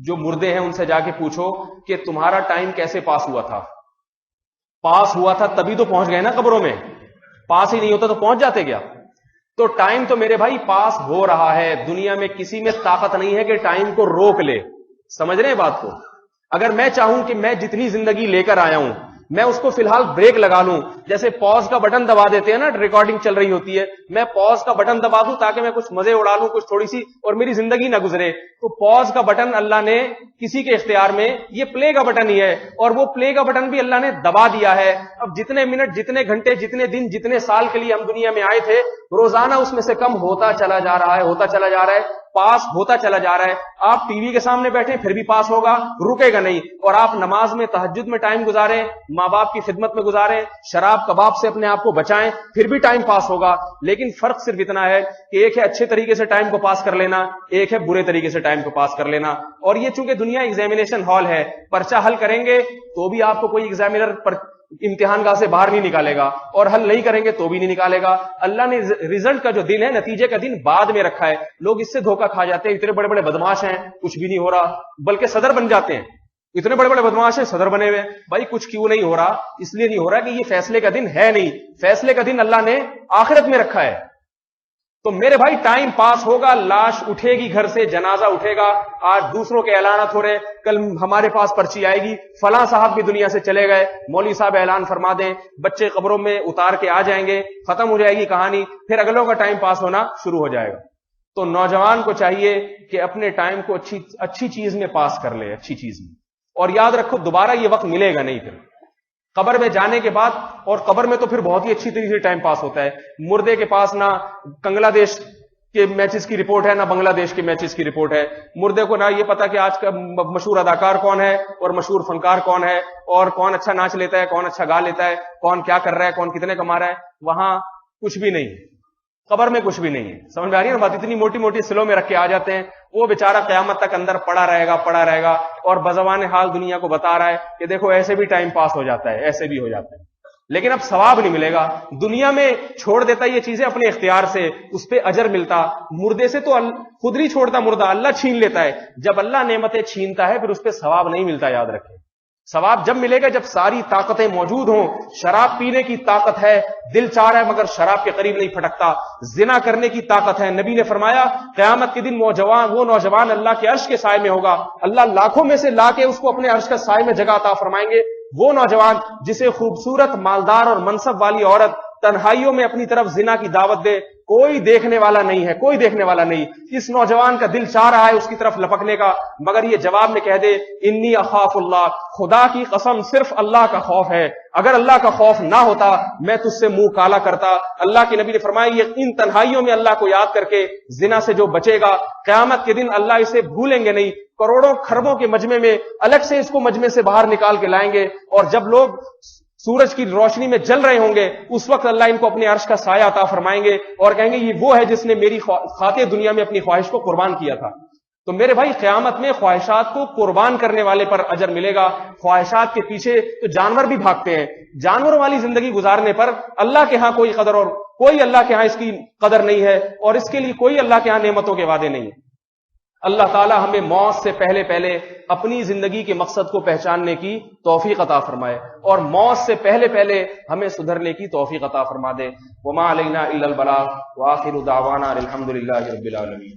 جو مردے ہیں ان سے جا کے پوچھو کہ تمہارا ٹائم کیسے پاس ہوا تھا. پاس ہوا تھا تبھی تو پہنچ گئے نا قبروں میں, پاس ہی نہیں ہوتا تو پہنچ جاتے کیا؟ تو ٹائم تو میرے بھائی پاس ہو رہا ہے. دنیا میں کسی میں طاقت نہیں ہے کہ ٹائم کو روک لے. سمجھ رہے ہیں بات کو؟ اگر میں چاہوں کہ میں جتنی زندگی لے کر آیا ہوں میں اس کو فی الحال بریک لگا لوں, جیسے پوز کا بٹن دبا دیتے ہیں نا, ریکارڈنگ چل رہی ہوتی ہے, میں پوز کا بٹن دبا دوں تاکہ میں کچھ مزے اڑا لوں, کچھ تھوڑی سی, اور میری زندگی نہ گزرے. تو پوز کا بٹن اللہ نے کسی کے اختیار میں, یہ پلے کا بٹن ہی ہے, اور وہ پلے کا بٹن بھی اللہ نے دبا دیا ہے. اب جتنے منٹ, جتنے گھنٹے, جتنے دن, جتنے سال کے لیے ہم دنیا میں آئے تھے, روزانہ اس میں سے کم ہوتا چلا جا رہا ہے, ہوتا چلا جا رہا ہے, پاس ہوتا چلا جا رہا ہے. آپ ٹی وی کے سامنے بیٹھے پھر بھی پاس ہوگا, رکے گا نہیں. اور آپ نماز میں, تہجد میں ٹائم گزاریں, ماں باپ کی خدمت میں گزاریں, شراب کباب سے اپنے آپ کو بچائیں, پھر بھی ٹائم پاس ہوگا. لیکن فرق صرف اتنا ہے کہ ایک ہے اچھے طریقے سے ٹائم کو پاس کر لینا, ایک ہے برے طریقے سے ٹائم کو پاس کر لینا. اور یہ چونکہ دنیا ایگزامینیشن ہال ہے, پرچہ حل کریں گے تو بھی آپ کو کوئی ایگزامینر امتحان گاہ سے باہر نہیں نکالے گا, اور حل نہیں کریں گے تو بھی نہیں نکالے گا. اللہ نے رزلٹ کا جو دن ہے, نتیجے کا دن بعد میں رکھا ہے. لوگ اس سے دھوکہ کھا جاتے ہیں, اتنے بڑے بڑے بدماش ہیں کچھ بھی نہیں ہو رہا, بلکہ صدر بن جاتے ہیں. اتنے بڑے بڑے بدماش ہیں, صدر بنے ہوئے. بھائی کچھ کیوں نہیں ہو رہا؟ اس لیے نہیں ہو رہا کہ یہ فیصلے کا دن ہے نہیں, فیصلے کا دن اللہ نے آخرت میں رکھا ہے. تو میرے بھائی ٹائم پاس ہوگا, لاش اٹھے گی گھر سے, جنازہ اٹھے گا. آج دوسروں کے اعلانات ہو رہے, کل ہمارے پاس پرچی آئے گی فلاں صاحب بھی دنیا سے چلے گئے, مولوی صاحب اعلان فرما دیں, بچے قبروں میں اتار کے آ جائیں گے, ختم ہو جائے گی کہانی, پھر اگلوں کا ٹائم پاس ہونا شروع ہو جائے گا. تو نوجوان کو چاہیے کہ اپنے ٹائم کو اچھی چیز میں پاس کر لے, اچھی چیز میں. اور یاد رکھو دوبارہ یہ وقت ملے گا نہیں. پھر قبر میں جانے کے بعد, اور قبر میں تو پھر بہت ہی اچھی طریقے سے ٹائم پاس ہوتا ہے. مردے کے پاس نہ بنگلہ دیش کے میچز کی رپورٹ ہے, نہ بنگلہ دیش کے میچز کی رپورٹ ہے. مردے کو نہ یہ پتا کہ آج کا مشہور اداکار کون ہے اور مشہور فنکار کون ہے, اور کون اچھا ناچ لیتا ہے, کون اچھا گا لیتا ہے, کون کیا کر رہا ہے, کون کتنے کما رہا ہے. وہاں کچھ بھی نہیں, قبر میں کچھ بھی نہیں ہے. سمجھ میں آ رہی ہے نا بات؟ اتنی موٹی موٹی سلوں میں رکھ کے آ جاتے ہیں. وہ بیچارہ قیامت تک اندر پڑا رہے گا, اور بزبان حال دنیا کو بتا رہا ہے کہ دیکھو ایسے بھی ٹائم پاس ہو جاتا ہے, ایسے بھی ہو جاتا ہے. لیکن اب ثواب نہیں ملے گا. دنیا میں چھوڑ دیتا یہ چیزیں اپنے اختیار سے, اس پہ اجر ملتا. مردے سے تو خود نہیں چھوڑتا مردہ, اللہ چھین لیتا ہے. جب اللہ نعمتیں چھینتا ہے پھر اس پہ ثواب نہیں ملتا. یاد رکھیں, ثواب جب ملے گا جب ساری طاقتیں موجود ہوں. شراب پینے کی طاقت ہے, دل چاہ رہا ہے مگر شراب کے قریب نہیں پھٹکتا. زنا کرنے کی طاقت ہے, نبی نے فرمایا قیامت کے دن وہ نوجوان اللہ کے عرش کے سائے میں ہوگا. اللہ لاکھوں میں سے لا کے اس کو اپنے عرش کا سائے میں جگہ عطا فرمائیں گے. وہ نوجوان جسے خوبصورت, مالدار اور منصب والی عورت تنہائیوں میں اپنی طرف زنا کی دعوت دے, کوئی دیکھنے والا نہیں ہے, کوئی دیکھنے والا نہیں. اس نوجوان کا دل چاہ رہا ہے اس کی طرف لپکنے کا, مگر یہ جواب میں کہہ دے انی اخاف اللہ, خدا کی قسم صرف اللہ کا خوف ہے. اگر اللہ کا خوف نہ ہوتا میں تجھ سے منہ کالا کرتا. اللہ کے نبی نے فرمایا یہ ان تنہائیوں میں اللہ کو یاد کر کے زنا سے جو بچے گا, قیامت کے دن اللہ اسے بھولیں گے نہیں. کروڑوں خربوں کے مجمع میں الگ سے اس کو مجمع سے باہر نکال کے لائیں گے, اور جب لوگ سورج کی روشنی میں جل رہے ہوں گے اس وقت اللہ ان کو اپنے عرش کا سایہ عطا فرمائیں گے, اور کہیں گے یہ وہ ہے جس نے میری خاطر دنیا میں اپنی خواہش کو قربان کیا تھا. تو میرے بھائی قیامت میں خواہشات کو قربان کرنے والے پر اجر ملے گا. خواہشات کے پیچھے تو جانور بھی بھاگتے ہیں. جانوروں والی زندگی گزارنے پر اللہ کے ہاں کوئی قدر, اور کوئی اللہ کے ہاں اس کی قدر نہیں ہے, اور اس کے لیے کوئی اللہ کے ہاں نعمتوں کے وعدے نہیں. اللہ تعالی ہمیں موت سے پہلے اپنی زندگی کے مقصد کو پہچاننے کی توفیق عطا فرمائے, اور موت سے پہلے ہمیں سدھرنے کی توفیق عطا فرما دے. وما علینا الا البلاغ وآخر دعوانا الحمدللہ رب العالمین.